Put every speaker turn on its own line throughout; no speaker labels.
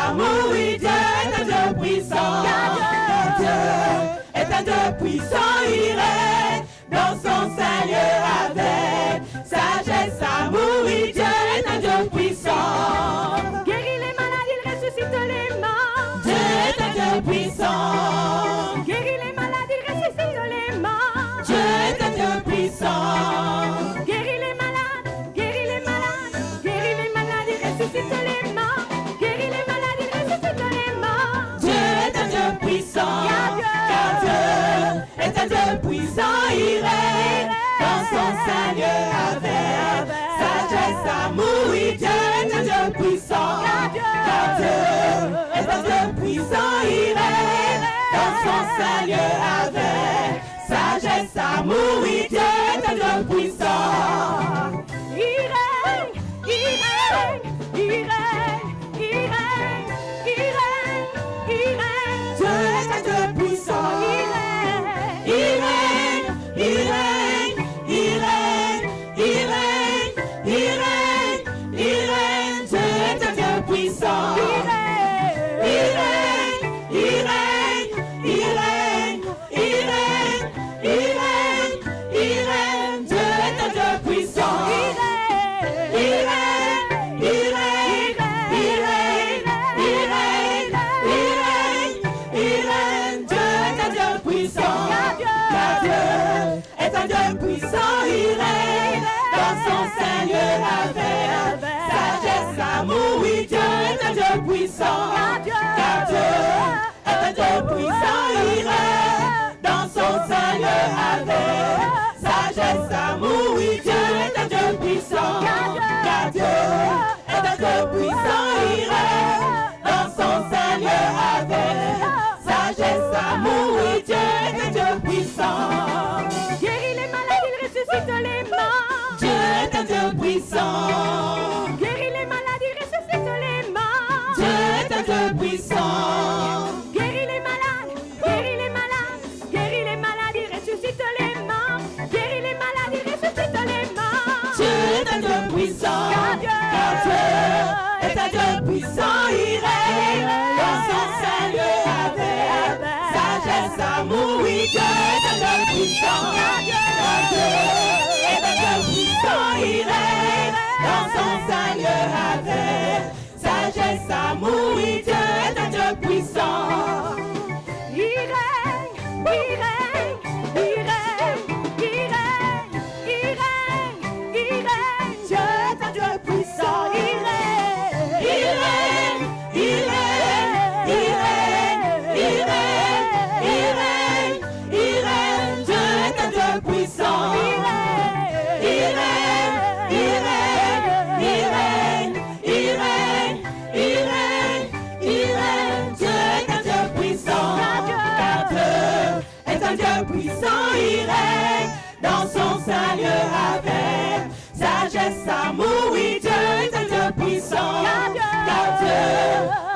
amour, oui, Dieu est un Dieu puissant. Dieu est un Dieu puissant, il règne dans son Seigneur avec sagesse, amour, oui, Dieu est un Dieu puissant.
Guérit les malades, il ressuscite les morts.
Dieu est un Dieu puissant.
Guérit les malades, il ressuscite les morts.
Dieu est un Dieu puissant.
Guérit les malades, guérit les malades, guérit les malades, il ressuscite les morts. Guérit les malades, il ressuscite les morts.
Dieu est un Dieu puissant. Car Dieu est un Dieu puissant, il règne dans son Seigneur avec sagesse, amour, oui, Dieu est un Dieu puissant. Car Dieu est un Dieu puissant, il règne dans son Seigneur avec sagesse, amour, oui, Dieu est un Dieu puissant.
Il règne, il règne, il règne, il règne, il règne, il règne.
Dieu est un Dieu puissant.
Il règne,
Il règne, il règne, il règne, il règne, il règne, il règne. Dieu est un Dieu puissant. Il règne, il règne, il règne, il règne, il règne, il règne. Dieu est un Dieu puissant. Il règne, il règne, il règne, il règne, il règne, il règne. Dieu est un Dieu puissant. Car Dieu est un Dieu puissant, il règne dans son Seigneur avec sagesse, amour, oui, Dieu est un Dieu puissant. Car Dieu est un Dieu puissant, il règne dans son Seigneur avec sagesse, amour, oui, Dieu est un Dieu puissant. Car Dieu est un Dieu puissant, il règne dans son Seigneur avec sagesse, amour, oui, Dieu est un Dieu puissant.
guérit les malades, il ressuscite les morts.
Dieu est un Dieu puissant.
Guérit les malades, il ressuscite les morts.
Dieu est un Dieu puissant.
Guérit les malades, guérit les malades, guérit les malades, il ressuscite les morts. Guérit les malades, il ressuscite les morts.
Dieu est un Dieu puissant. Car Dieu est un Dieu puissant, il règne dans son Seigneur avec sagesse, amour, oui, Dieu est un Dieu puissant. Car Dieu est un Dieu puissant, il règne dans son Seigneur avec sagesse, amour, oui, Dieu est un Dieu puissant.
Il règne, il règne, il règne, il règne, il règne, il règne. Dieu est un Dieu puissant, il règne.
Il règne, il règne, il règne, il règne, il règne, il règne. Dieu est un Dieu puissant. Il règne, il règne, il règne, il règne, il règne, il règne. Dieu est un Dieu puissant. Car Dieu est un Dieu puissant, il règne dans son Seigneur avec sagesse, amour, oui, Dieu est un Dieu puissant. Car Dieu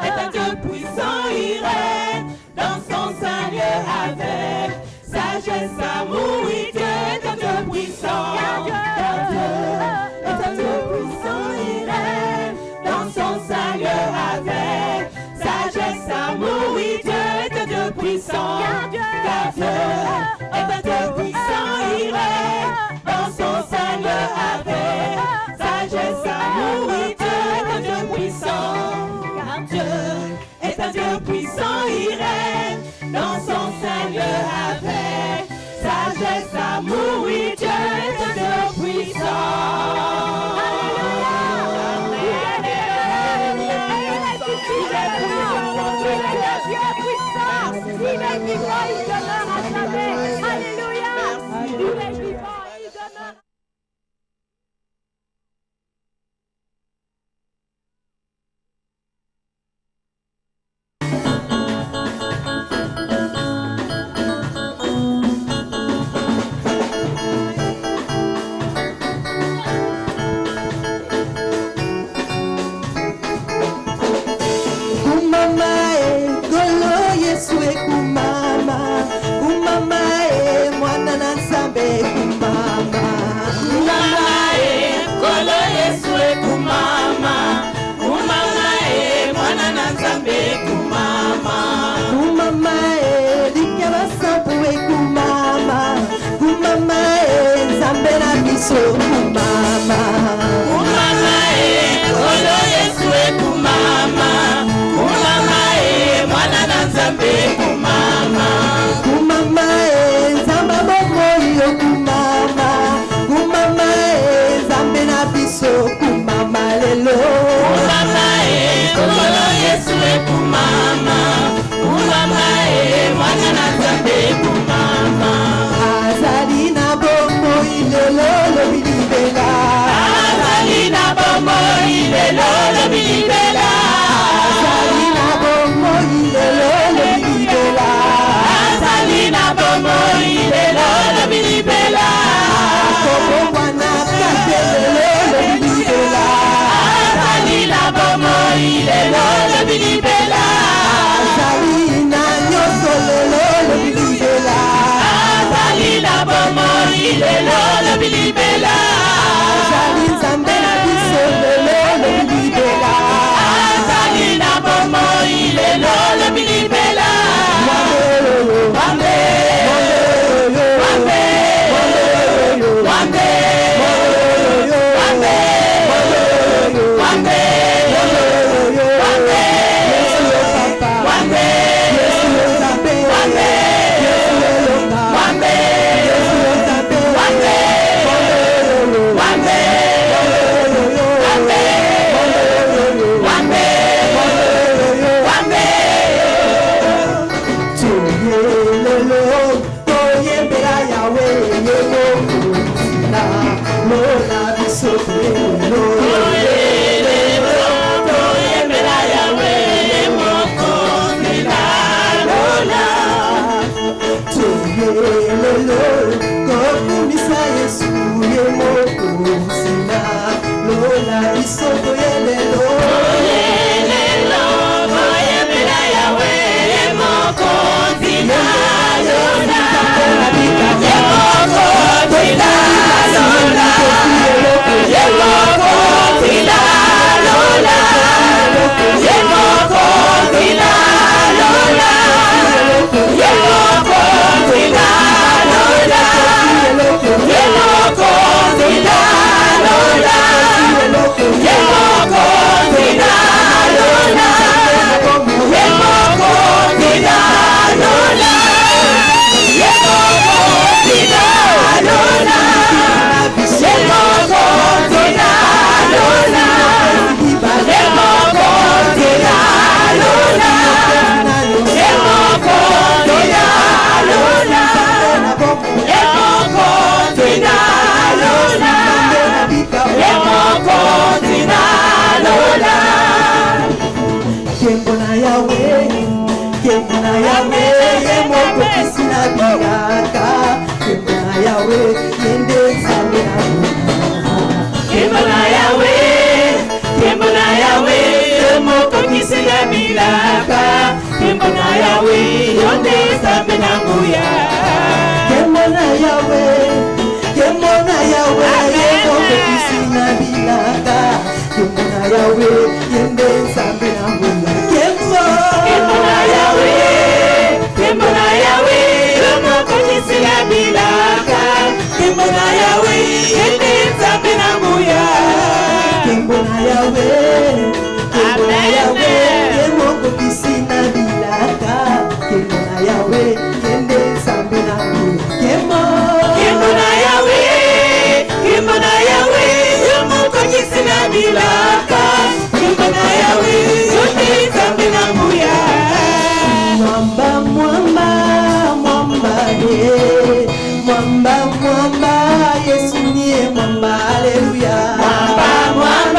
est un Dieu puissant, il règne dans son Seigneur avec sagesse, amour, oui, Dieu est un Dieu puissant. Car Dieu est un Dieu puissant, il règne dans son Seigneur avec sagesse, amour, oui, Dieu est un Dieu puissant. Car Dieu est un Dieu puissant, il règne dans son Seigneur avec sagesse, amour, oui, Dieu est un Dieu puissant. Car Dieu est un Dieu puissant, il règne dans son Seigneur avec sagesse, amour, oui, Dieu est un Dieu puissant. kumama kumama kolo Yesu kumama kumama mwana na Nzambe kumama kumama Nzambe bongo yo kumama kumama Nzambe na biso kumama lelo kumama kolo Yesu kumama kumama mwana na Nzambe kumama azali na bongo ilelo lo bilibela azali na bongo ilelo lo bilibela azali na bongo ilelo lo bilibela azali na bongo ilelo lo bilibela komo wana katelo lo bilibela azali na bongo ilelo lo bilibela azali na nyoso lelo lo bilibela azali na bongo ilelo lo bilibela azali Nzambe na biso lelo lo bilibela azali na bongo ilelo lo bilibela wambe wambe wambe wambe wambe
Mwamba, mwamba,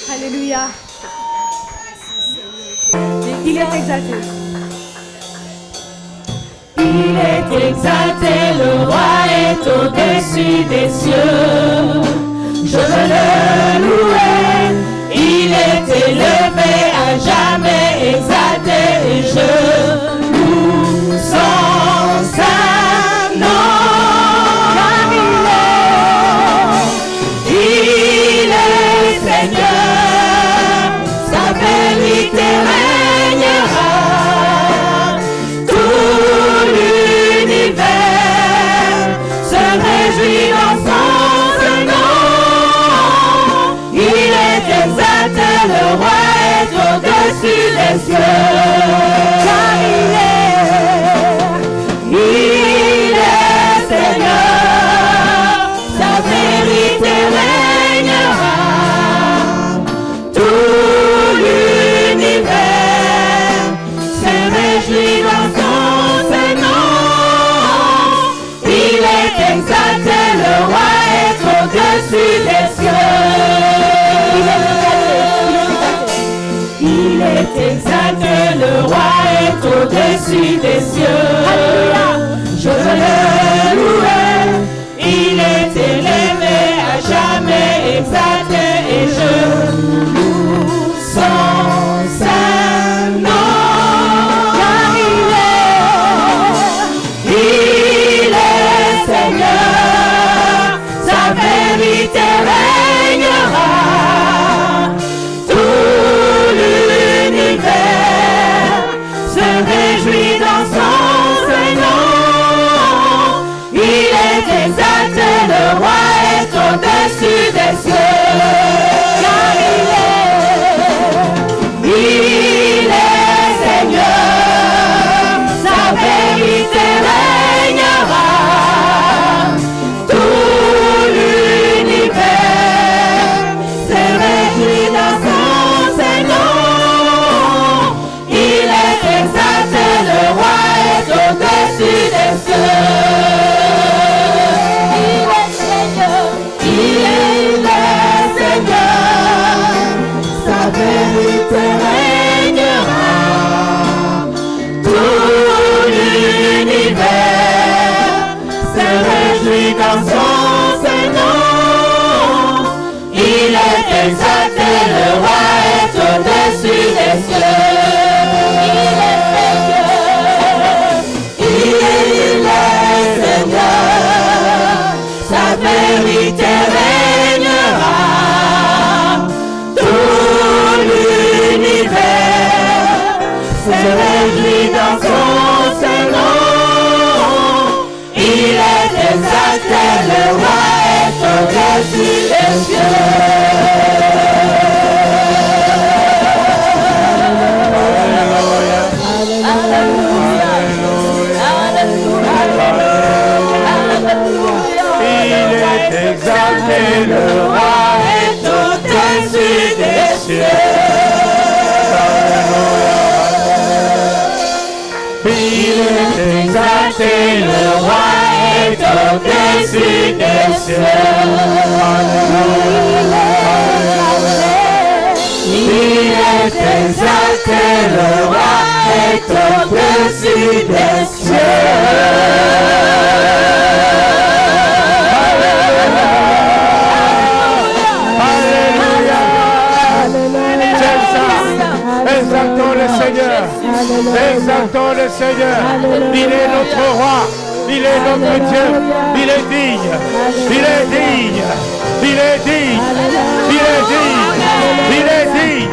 Alléluia. Il est exalté.
Il est exalté, le roi est au-dessus des cieux. Je veux le louer, il est élevé, à jamais exalté, et je loue son saint nom. Il est Seigneur, sa vérité régnera. Tout l'univers se réjouit dans son nom. Il est exalté, le roi est au-dessus des cieux. Car il est Seigneur, sa vérité régnera. Tout l'univers se réjouit dans son nom. Il est exalté, le roi est au-dessus des cieux. Il est exalté, le roi est au-dessus des cieux. Je veux le louer, il est élevé, à jamais exalté, et je loue son saint nom. Car il est Seigneur, sa vérité régnera. Tout l'univers se réjouit dans son nom. Il est exalté, le roi est au-dessus des cieux. Car il est Seigneur, sa vérité régnera. Tout l'univers se réjouit dans son nom. Il est exalté, le roi est au-dessus des cieux. Il est Seigneur, sa vérité régnera. Tout l'univers se réjouit dans son nom. Il est exalté, le roi est au-dessus des cieux. Il est Seigneur, sa vérité régnera. Tout l'univers se réjouit dans son nom. Il est exalté, le roi est au-dessus des cieux. Exalté, le roi est au-dessus des cieux. Il
est exalté, le roi est au-dessus des cieux. Il est exalté, le roi est au-dessus des
Exaltons le Seigneur. Exaltons le Seigneur. Il est notre roi. Il est notre Dieu. Il est digne. Il est digne. Il est digne. Il est digne. Il est digne.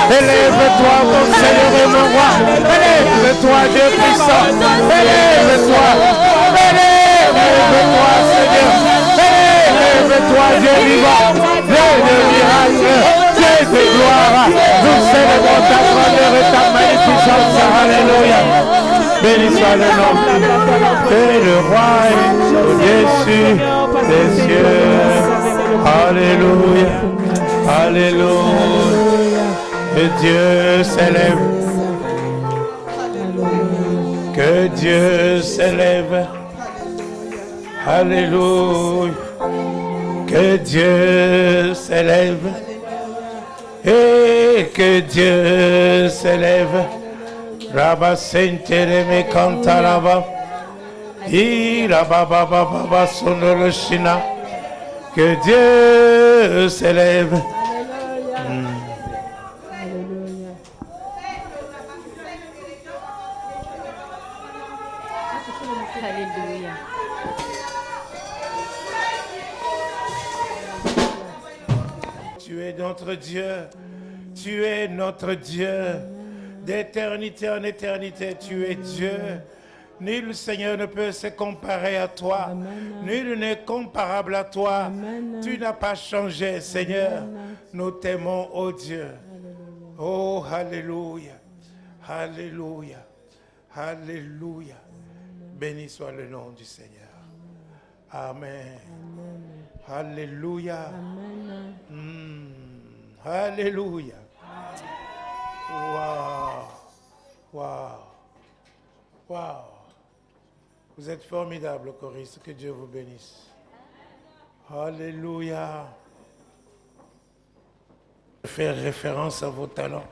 Élève-toi, mon Seigneur et mon roi. Élève-toi, Dieu puissant. Élève-toi. Élève-toi, Seigneur. Élève-toi, Dieu vivant. Dieu de miracle. Dieu de gloire. Nous célébrons ta grandeur et ta magnificence. Alléluia. Béni soit le nom. Et le roi est au-dessus des cieux. Alléluia. Alléluia. Que Dieu s'élève. Que Dieu s'élève. Alléluia. Que Dieu s'élève. Et que Dieu s'élève. Rabba sentere kanta rabba. Rabba baba baba sonoro shina. Que Dieu s'élève.
Alléluia.
Tu es notre Dieu. Tu es notre Dieu. D'éternité en éternité, tu es Dieu. Nul Seigneur ne peut se comparer à toi. Amen. Nul n'est comparable à toi. Amen. Tu n'as pas changé, Seigneur. Amen. Nous t'aimons, ô Dieu. Alléluia. Oh, alléluia. Alléluia. Alléluia. Béni soit le nom du Seigneur. Amen. Amen. Alléluia. Amen. Alléluia. Wow. Wow. Wow. Vous êtes formidables, choristes. Que Dieu vous bénisse. Alléluia. Faire référence à vos talents.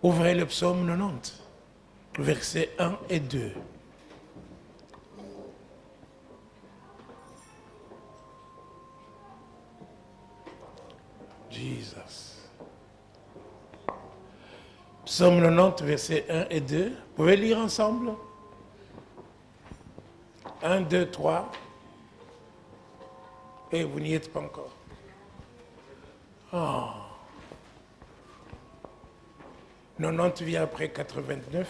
Ouvrez le psaume 90, versets 1 et 2. Jesus. Psaume 90, versets 1 et 2. Vous pouvez lire ensemble? 1, 2, 3. Et vous n'y êtes pas encore. Oh. 90 vient après 89.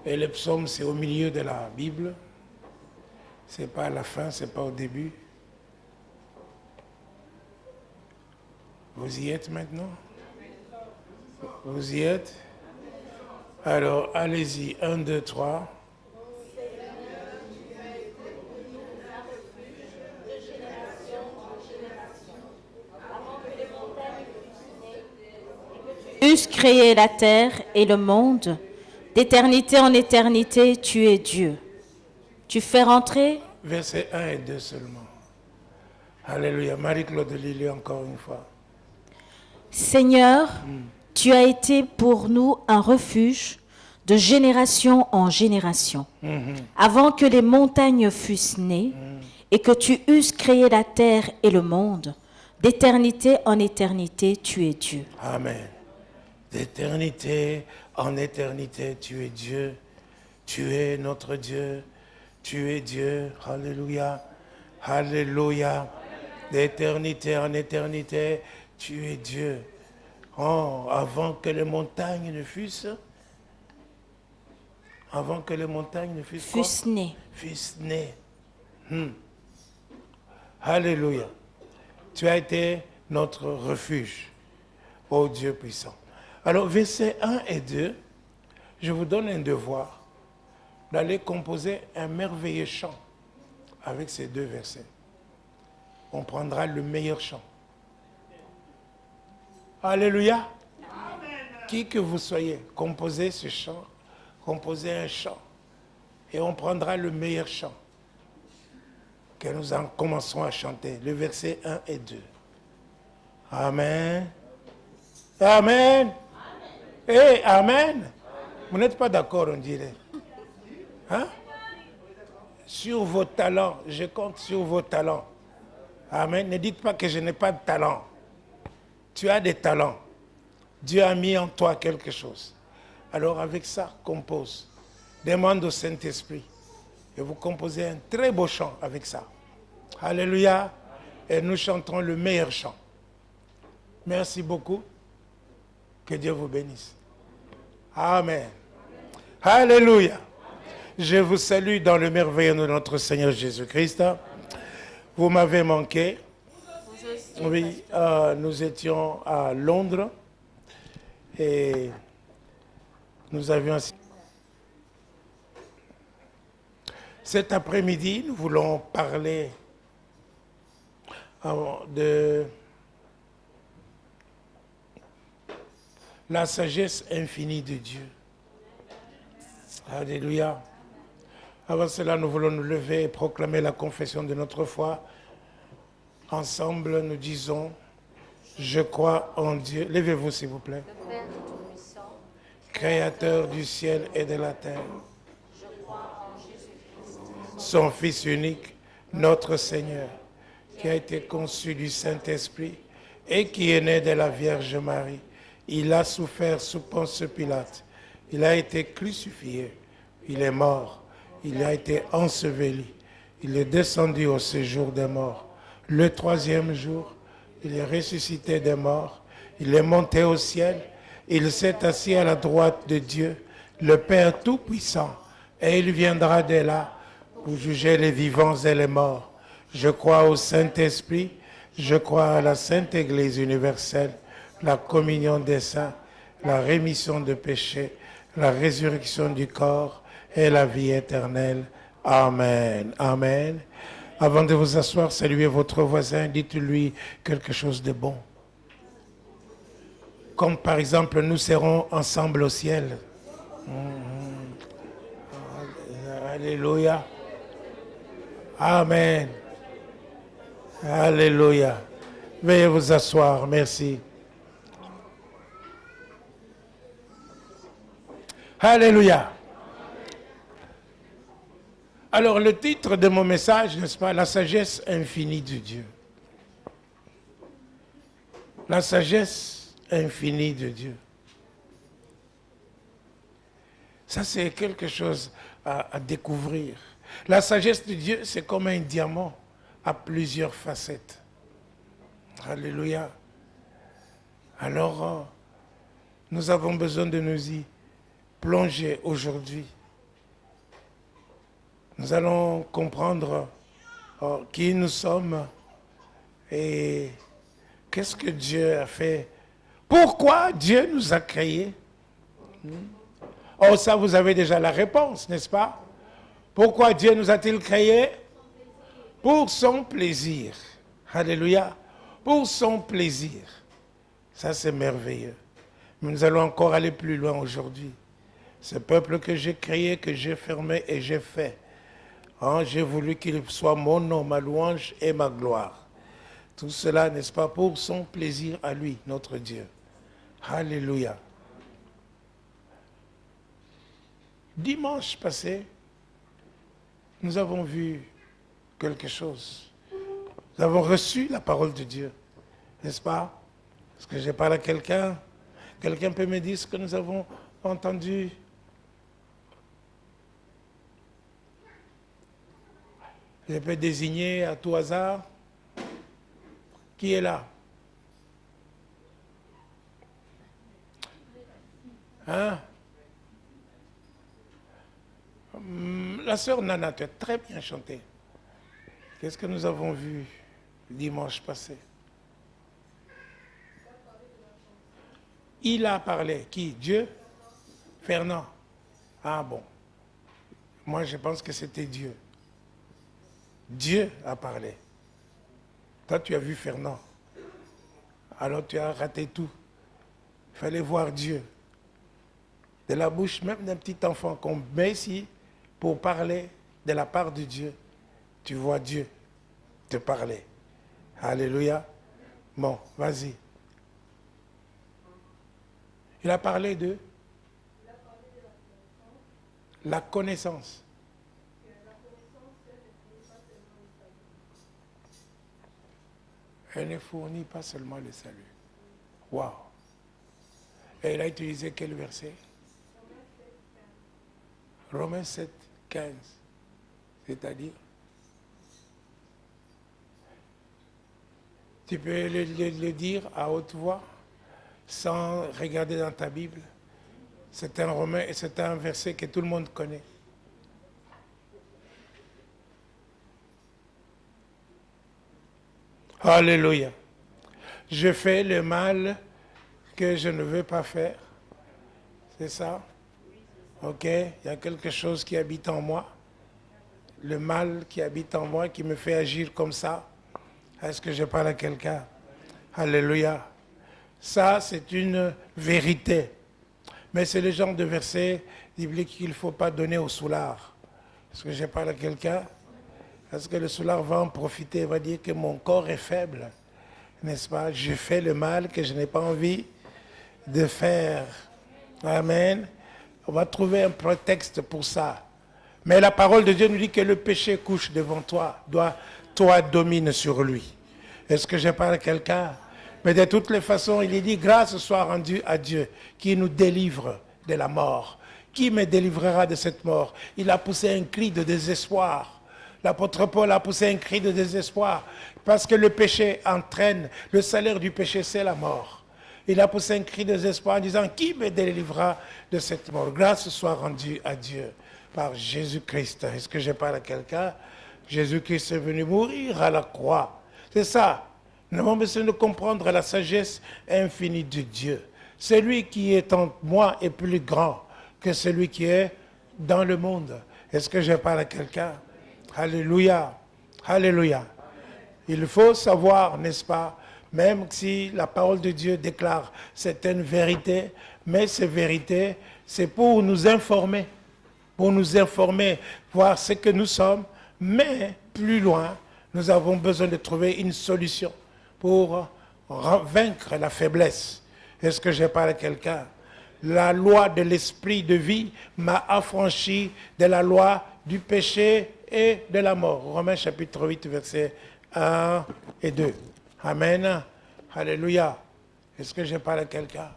Et le psaume, c'est au milieu de la Bible. C'est pas à la fin, c'est pas au début. Vous y êtes maintenant? Vous y êtes? Alors, allez-y. 1, 2, 3.
Eussent créé la terre et le monde, d'éternité en éternité, tu es Dieu. Tu fais rentrer.
Versets 1 et 2 seulement. Alléluia. Marie-Claude Lily, encore une fois.
Seigneur, tu as été pour nous un refuge de génération en génération. Avant que les montagnes fussent nées et que tu eusses créé la terre et le monde, d'éternité en éternité, tu es Dieu.
Amen. D'éternité en éternité, tu es Dieu. Tu es notre Dieu. Tu es Dieu. Alléluia. Alléluia. D'éternité en éternité, tu es Dieu. Oh, avant que les montagnes ne fussent. Avant que les montagnes ne fussent
nées.
Fussent nées. Alléluia. Tu as été notre refuge, ô Dieu puissant. Alors, versets 1 et 2, je vous donne un devoir d'aller composer un merveilleux chant avec ces deux versets. On prendra le meilleur chant. Alléluia. Qui que vous soyez, composez ce chant, composez un chant. Et on prendra le meilleur chant que nous en commencerons à chanter. Le verset 1 et 2. Amen. Amen. Eh, amen. Vous n'êtes pas d'accord, on dirait. Hein? Sur vos talents, je compte sur vos talents. Amen. Ne dites pas que je n'ai pas de talent. Tu as des talents. Dieu a mis en toi quelque chose. Alors avec ça, compose. Demande au Saint-Esprit. Et vous composez un très beau chant avec ça. Alléluia. Et nous chanterons le meilleur chant. Merci beaucoup. Que Dieu vous bénisse. Amen. Alléluia. Je vous salue dans le merveilleux de notre Seigneur Jésus-Christ. Vous m'avez manqué. Oui, nous étions à Londres et nous avions... Cet après-midi, nous voulons parler de la sagesse infinie de Dieu. Alléluia. Avant cela, nous voulons nous lever et proclamer la confession de notre foi. Ensemble, nous disons, je crois en Dieu. Levez-vous, s'il vous plaît.
Le Père Tout-Puissant,
Créateur du ciel et de la terre.
je crois en Jésus-Christ,
Son Fils unique, notre Seigneur, qui a été conçu du Saint-Esprit et qui est né de la Vierge Marie. Il a souffert sous Ponce Pilate. Il a été crucifié. Il est mort. Il a été enseveli. Il est descendu au séjour des morts. Le troisième jour, il est ressuscité des morts. Il est monté au ciel. Il s'est assis à la droite de Dieu, le Père Tout-Puissant. Et il viendra de là pour juger les vivants et les morts. Je crois au Saint-Esprit. Je crois à la Sainte Église universelle, la communion des saints, la rémission de péchés, la résurrection du corps et la vie éternelle. Amen. Amen. Avant de vous asseoir, saluez votre voisin, dites-lui quelque chose de bon. Comme par exemple, nous serons ensemble au ciel. Alléluia. Amen. Alléluia. Veuillez vous asseoir, merci. Alléluia. Alors le titre de mon message, n'est-ce pas, la sagesse infinie de Dieu. La sagesse infinie de Dieu. Ça c'est quelque chose à découvrir. La sagesse de Dieu, c'est comme un diamant à plusieurs facettes. Alléluia. Alors, nous avons besoin de nous y plonger aujourd'hui. Nous allons comprendre qui nous sommes et qu'est-ce que Dieu a fait. Pourquoi Dieu nous a créés? Oh, ça, vous avez déjà la réponse, n'est-ce pas? Pourquoi Dieu nous a-t-il créés? Pour son plaisir. Alléluia. Pour son plaisir. Ça, c'est merveilleux. Mais nous allons encore aller plus loin aujourd'hui. Ce peuple que j'ai créé, que j'ai fermé et j'ai fait. J'ai voulu qu'il soit mon nom, ma louange et ma gloire. Tout cela, n'est-ce pas, pour son plaisir à lui, notre Dieu. Alléluia. Dimanche passé, nous avons vu quelque chose. Nous avons reçu la parole de Dieu, n'est-ce pas? Est-ce que j'ai parlé à quelqu'un? Quelqu'un peut me dire ce que nous avons entendu? Je peux désigner à tout hasard. Qui est là? Hein? La sœur Nana, tu as très bien chanté. Qu'est-ce que nous avons vu dimanche passé? Il a parlé. Qui? Dieu? Fernand. Ah bon. Moi, je pense que c'était Dieu. Dieu a parlé. Toi, tu as vu Fernand. Alors, tu as raté tout. Il fallait voir Dieu. De la bouche même d'un petit enfant qu'on met ici pour parler de la part de Dieu. Tu vois Dieu te parler. Alléluia. Bon, vas-y. Il a parlé de la connaissance. Elle ne fournit pas seulement le salut. Waouh. Et il a utilisé quel verset? Romains 7, 15. C'est-à-dire, tu peux le dire à haute voix sans regarder dans ta Bible. C'est un Romain et c'est un verset que tout le monde connaît. Alléluia. Je fais le mal que je ne veux pas faire. C'est ça? Ok, il y a quelque chose qui habite en moi. Le mal qui habite en moi, qui me fait agir comme ça. Est-ce que je parle à quelqu'un? Alléluia. Ça, c'est une vérité. Mais c'est le genre de verset biblique qu'il ne faut pas donner au soulard. Est-ce que je parle à quelqu'un? Parce que le soulard va en profiter, il va dire que mon corps est faible. N'est-ce pas? Je fais le mal que je n'ai pas envie de faire. Amen. On va trouver un prétexte pour ça. Mais la parole de Dieu nous dit que le péché couche devant toi. Toi domine sur lui. Est-ce que je parle à quelqu'un? Mais de toutes les façons, il est dit, grâce soit rendue à Dieu qui nous délivre de la mort. Qui me délivrera de cette mort? Il a poussé un cri de désespoir. L'apôtre Paul a poussé un cri de désespoir parce que le péché entraîne, le salaire du péché, c'est la mort. Il a poussé un cri de désespoir en disant, qui me délivrera de cette mort? Grâce soit rendue à Dieu par Jésus-Christ. Est-ce que je parle à quelqu'un? Jésus-Christ est venu mourir à la croix. C'est ça. Nous avons besoin de comprendre la sagesse infinie de Dieu. Celui qui est en moi est plus grand que celui qui est dans le monde. Est-ce que je parle à quelqu'un? Alléluia. Alléluia. Il faut savoir, n'est-ce pas, même si la parole de Dieu déclare certaines vérités, mais ces vérités, c'est pour nous informer, voir ce que nous sommes, mais plus loin, nous avons besoin de trouver une solution pour vaincre la faiblesse. Est-ce que je parle à quelqu'un? La loi de l'esprit de vie m'a affranchi de la loi du péché et de la mort. Romains chapitre 8, versets 1 et 2. Amen. Alléluia. Est-ce que je parle à quelqu'un?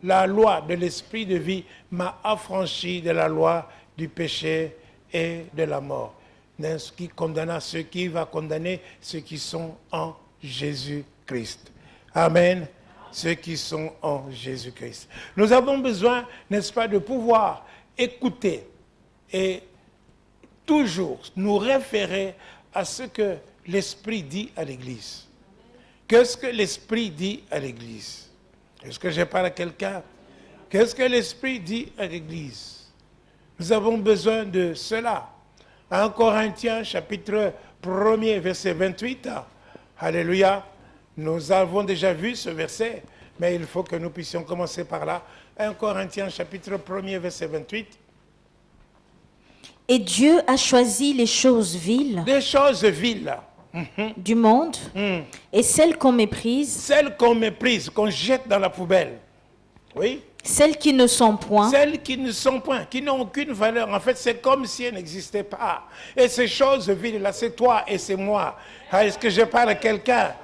La loi de l'esprit de vie m'a affranchi de la loi du péché et de la mort. Ce qui condamna ceux qui va condamner ceux qui sont en Jésus-Christ. Amen. Ceux qui sont en Jésus-Christ. Nous avons besoin, n'est-ce pas, de pouvoir écouter et toujours nous référer à ce que l'Esprit dit à l'Église. Qu'est-ce que l'Esprit dit à l'Église? Est-ce que je parle à quelqu'un? Qu'est-ce que l'Esprit dit à l'Église? Nous avons besoin de cela. 1 Corinthiens, chapitre 1er, verset 28. Alléluia. Nous avons déjà vu ce verset, mais il faut que nous puissions commencer par là. 1 Corinthiens, chapitre 1er, verset 28.
Et Dieu a choisi les choses viles
Des choses viles.
du monde et celles qu'on méprise,
Celles qu'on méprise, qu'on jette dans la poubelle. Oui.
celles qui ne sont point,
Celles qui ne sont point, qui n'ont aucune valeur. En fait, c'est comme si elles n'existaient pas. Et ces choses viles-là, c'est toi et c'est moi. Ah, est-ce que je parle à quelqu'un?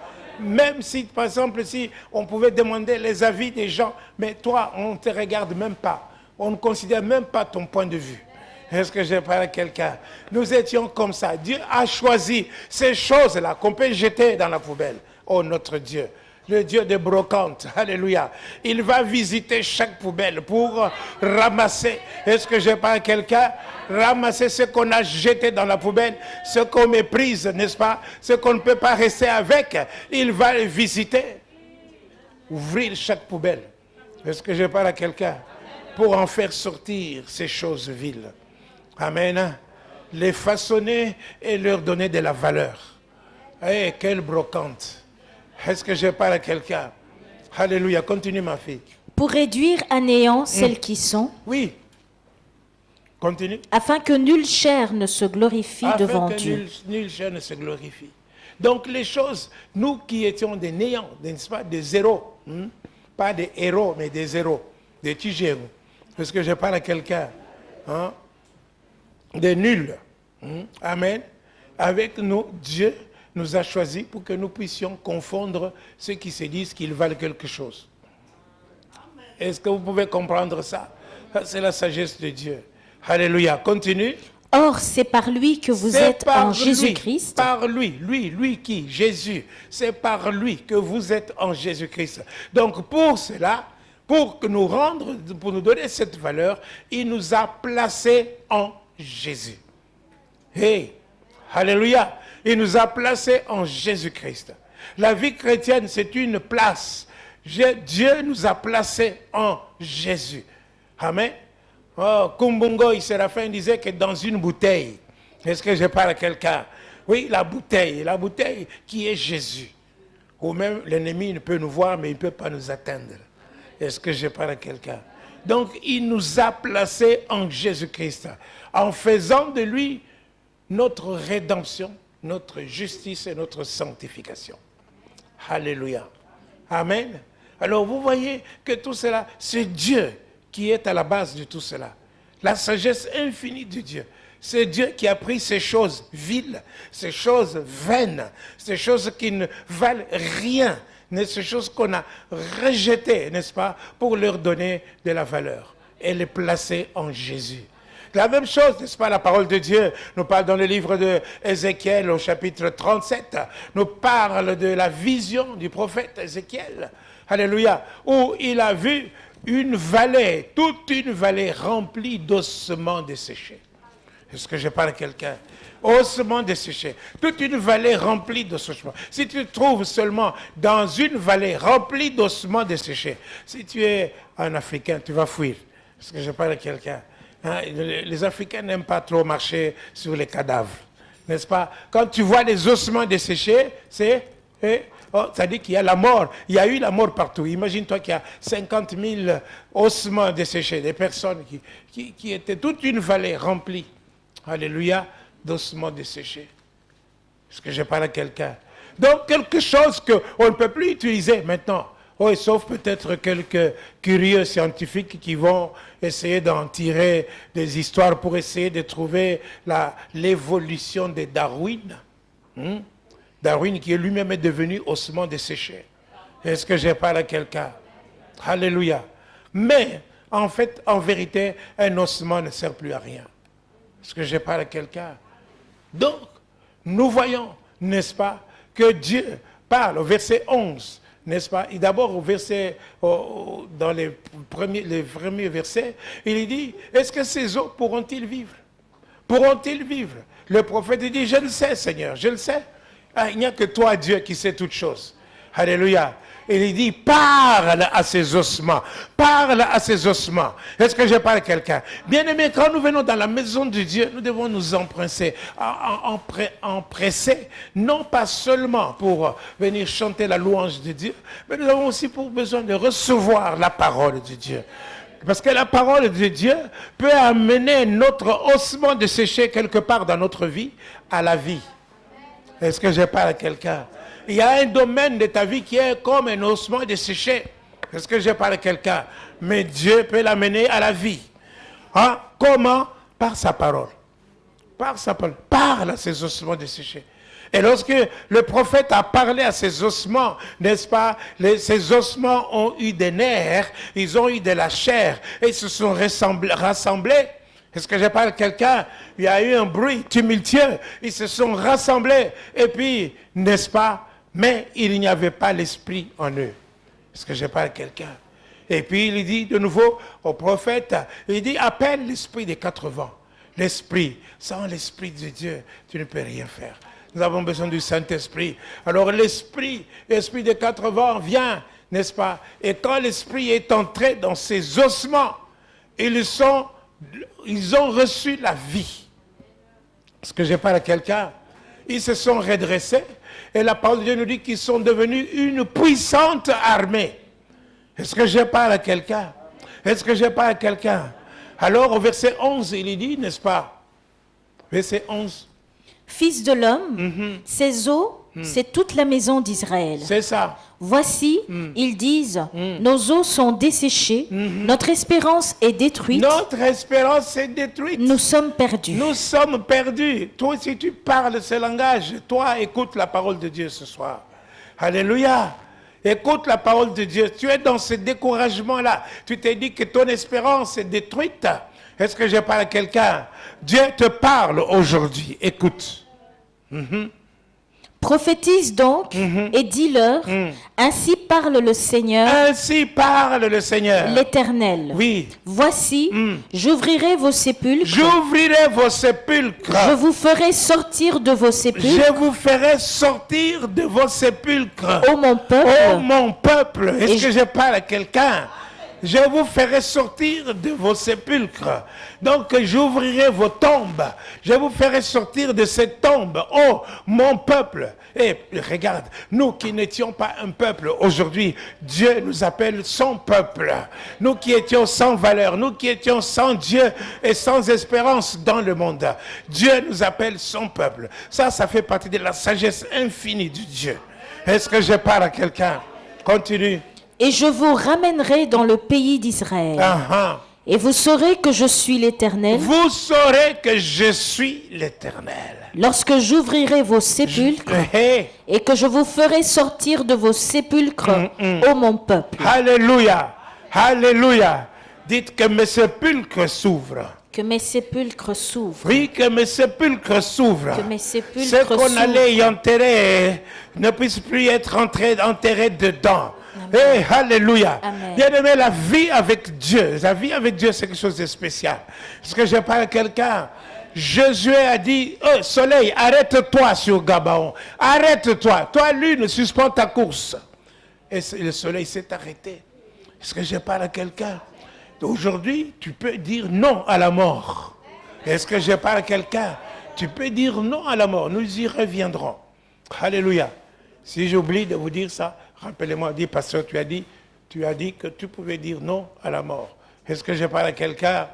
Même si, par exemple, si on pouvait demander les avis des gens, mais toi, on ne te regarde même pas. On ne considère même pas ton point de vue. Est-ce que je parle à quelqu'un? Nous étions comme ça. Dieu a choisi ces choses-là qu'on peut jeter dans la poubelle. Oh, notre Dieu. Le Dieu des brocantes. Alléluia. Il va visiter chaque poubelle pour ramasser. Est-ce que je parle à quelqu'un? Ramasser ce qu'on a jeté dans la poubelle, ce qu'on méprise, n'est-ce pas? Ce qu'on ne peut pas rester avec. Il va les visiter. Ouvrir chaque poubelle. Est-ce que je parle à quelqu'un? Pour en faire sortir ces choses viles. Amen. Les façonner et leur donner de la valeur. Eh, quelle brocante. Est-ce que je parle à quelqu'un? Alléluia. Continue, ma fille.
Pour réduire à néant celles qui sont,
Oui. Continue.
afin que nulle chair ne se glorifie devant
Afin que
Dieu.
nul chair ne se glorifie. Donc les choses, nous qui étions des néants, n'est-ce pas, des zéros, pas des héros, mais des zéros, des tigérous. Est-ce que je parle à quelqu'un? Hein? Des nuls. Amen. Avec nous, Dieu nous a choisis pour que nous puissions confondre ceux qui se disent qu'ils valent quelque chose. Est-ce que vous pouvez comprendre ça? C'est la sagesse de Dieu. Alléluia. Continue.
Or, c'est par lui que vous
C'est
êtes
par
en
lui,
Jésus-Christ,
Par lui qui? Jésus. C'est par lui que vous êtes en Jésus-Christ. Donc pour cela, pour nous donner cette valeur, il nous a placés en Jésus. Hey, alléluia. Il nous a placés en Jésus-Christ. La vie chrétienne, c'est une place. Dieu nous a placés en Jésus. Amen. Oh, Kumbungo, Séraphin disait que dans une bouteille, est-ce que je parle à quelqu'un? Oui, la bouteille qui est Jésus. Ou même l'ennemi ne peut nous voir, mais il ne peut pas nous atteindre. Est-ce que je parle à quelqu'un? Donc, il nous a placés en Jésus-Christ, en faisant de lui notre rédemption, notre justice et notre sanctification. Alléluia. Amen. Alors, vous voyez que tout cela, c'est Dieu qui est à la base de tout cela. La sagesse infinie de Dieu. C'est Dieu qui a pris ces choses viles, ces choses vaines, ces choses qui ne valent rien, ces choses qu'on a rejetées, n'est-ce pas, pour leur donner de la valeur et les placer en Jésus. La même chose, n'est-ce pas, la parole de Dieu nous parle dans le livre de Ézéchiel au chapitre 37, nous parle de la vision du prophète Ézéchiel, alléluia, où il a vu une vallée, toute une vallée remplie d'ossements desséchés. Est-ce que je parle à quelqu'un? Ossements desséchés. Toute une vallée remplie d'ossements. Si tu te trouves seulement dans une vallée remplie d'ossements desséchés, si tu es un Africain, tu vas fuir. Est-ce que je parle à quelqu'un? Hein? Les Africains n'aiment pas trop marcher sur les cadavres. N'est-ce pas? Quand tu vois les ossements desséchés, c'est... ça dit qu'il y a la mort. Il y a eu la mort partout. Imagine-toi qu'il y a 50 000 ossements desséchés, des personnes qui étaient toute une vallée remplie, alléluia, d'ossements desséchés. Est-ce que je parle à quelqu'un? Donc, quelque chose qu'on ne peut plus utiliser maintenant. Oui, sauf peut-être quelques curieux scientifiques qui vont essayer d'en tirer des histoires pour essayer de trouver l'évolution de Darwin. Darwin qui lui-même est devenu ossement desséché. Est-ce que je parle à quelqu'un? Alléluia. Mais, en fait, en vérité, un ossement ne sert plus à rien. Est-ce que je parle à quelqu'un? Donc, nous voyons, n'est-ce pas, que Dieu parle au verset 11, n'est-ce pas? Et d'abord au verset, dans les premiers versets, il dit, est-ce que ces eaux pourront-ils vivre? Pourront-ils vivre? Le prophète dit, je le sais, Seigneur, je le sais. Ah, il n'y a que toi, Dieu, qui sais toutes choses. Alléluia. Et il dit, parle à ces ossements. Parle à ces ossements. Est-ce que je parle à quelqu'un? Bien-aimé, quand nous venons dans la maison de Dieu, nous devons nous empresser, non pas seulement pour venir chanter la louange de Dieu, mais nous avons aussi besoin de recevoir la parole de Dieu. Parce que la parole de Dieu peut amener notre ossement desséché quelque part dans notre vie à la vie. Est-ce que je parle à quelqu'un? Il y a un domaine de ta vie qui est comme un ossement desséché. Est-ce que je parle à quelqu'un? Mais Dieu peut l'amener à la vie. Hein? Comment? Par sa parole. Par sa parole. Parle à ces ossements desséchés. Et lorsque le prophète a parlé à ces ossements, n'est-ce pas, ces ossements ont eu des nerfs, ils ont eu de la chair, et ils se sont rassemblés. Est-ce que je parle à quelqu'un? Il y a eu un bruit tumultueux. Ils se sont rassemblés. Et puis, n'est-ce pas? Mais il n'y avait pas l'esprit en eux. Est-ce que je parle à quelqu'un? Et puis, il dit de nouveau au prophète, il dit, appelle l'esprit des 4 vents. L'esprit. Sans l'esprit de Dieu, tu ne peux rien faire. Nous avons besoin du Saint-Esprit. Alors l'esprit des 4 vents vient, n'est-ce pas? Et quand l'Esprit est entré dans ces ossements, ils ont reçu la vie. Est-ce que je parle à quelqu'un? Ils se sont redressés et la parole de Dieu nous dit qu'ils sont devenus une puissante armée. Est-ce que je parle à quelqu'un? Est-ce que je parle à quelqu'un? Alors au verset 11, il dit, n'est-ce pas? Verset 11.
Fils de l'homme, ces os, c'est toute la maison d'Israël.
C'est ça.
Voici, ils disent, nos os sont desséchés, notre espérance est détruite,
Notre espérance est détruite.
nous sommes perdus.
Nous sommes perdus. Toi, si tu parles ce langage, toi, écoute la parole de Dieu ce soir. Alléluia. Écoute la parole de Dieu. Tu es dans ce découragement-là. Tu t'es dit que ton espérance est détruite. Est-ce que je parle à quelqu'un? Dieu te parle aujourd'hui. Écoute.
Prophétise donc et dis-leur, ainsi parle le Seigneur,
Ainsi parle le Seigneur.
l'Éternel.
Oui.
Voici, j'ouvrirai vos sépulcres,
J'ouvrirai vos sépulcres.
je vous ferai sortir de vos sépulcres,
Je vous ferai sortir de vos sépulcres.
ô mon peuple,
Oh mon peuple,
Et
est-ce que je parle à quelqu'un? Je vous ferai sortir de vos sépulcres. Donc j'ouvrirai vos tombes. Je vous ferai sortir de ces tombes. Oh mon peuple. Et regarde, nous qui n'étions pas un peuple, aujourd'hui, Dieu nous appelle son peuple. Nous qui étions sans valeur, nous qui étions sans Dieu et sans espérance dans le monde. Dieu nous appelle son peuple. Ça fait partie de la sagesse infinie de Dieu. Est-ce que je parle à quelqu'un? Continue.
et je vous ramènerai dans le pays d'Israël. Et vous saurez que je suis l'Éternel,
Vous saurez que je suis l'Éternel.
lorsque j'ouvrirai vos sépulcres
Hey.
et que je vous ferai sortir de vos sépulcres, ô mon peuple.
Alléluia. Alléluia. Dites que mes sépulcres s'ouvrent.
Que mes sépulcres s'ouvrent.
Oui, que mes sépulcres s'ouvrent.
Que mes sépulcres
Ce qu'on
s'ouvrent.
allait y enterrer ne puisse plus être enterré dedans. Hey, alléluia.
Amen.
Bien aimé, la vie avec Dieu, c'est quelque chose de spécial. Est-ce que je parle à quelqu'un? Josué a dit, oh, soleil, arrête-toi sur Gabaon. Arrête-toi. Toi, lune, suspends ta course. Et le soleil s'est arrêté. Est-ce que je parle à quelqu'un? Aujourd'hui, tu peux dire non à la mort. Est-ce que je parle à quelqu'un? Tu peux dire non à la mort. Nous y reviendrons. Alléluia. Si j'oublie de vous dire ça, rappelez-moi, dis, pasteur, tu as dit que tu pouvais dire non à la mort. Est-ce que je parle à quelqu'un?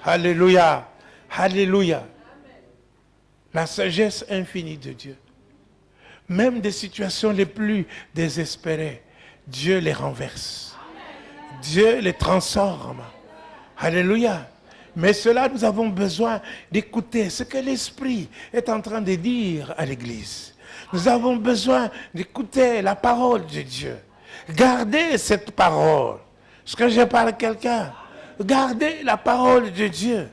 Alléluia. Alléluia. La sagesse infinie de Dieu. Même des situations les plus désespérées, Dieu les renverse. Dieu les transforme. Alléluia. Mais cela, nous avons besoin d'écouter ce que l'Esprit est en train de dire à l'Église. Nous avons besoin d'écouter la parole de Dieu. Gardez cette parole. Est-ce que je parle à quelqu'un? Gardez la parole de Dieu.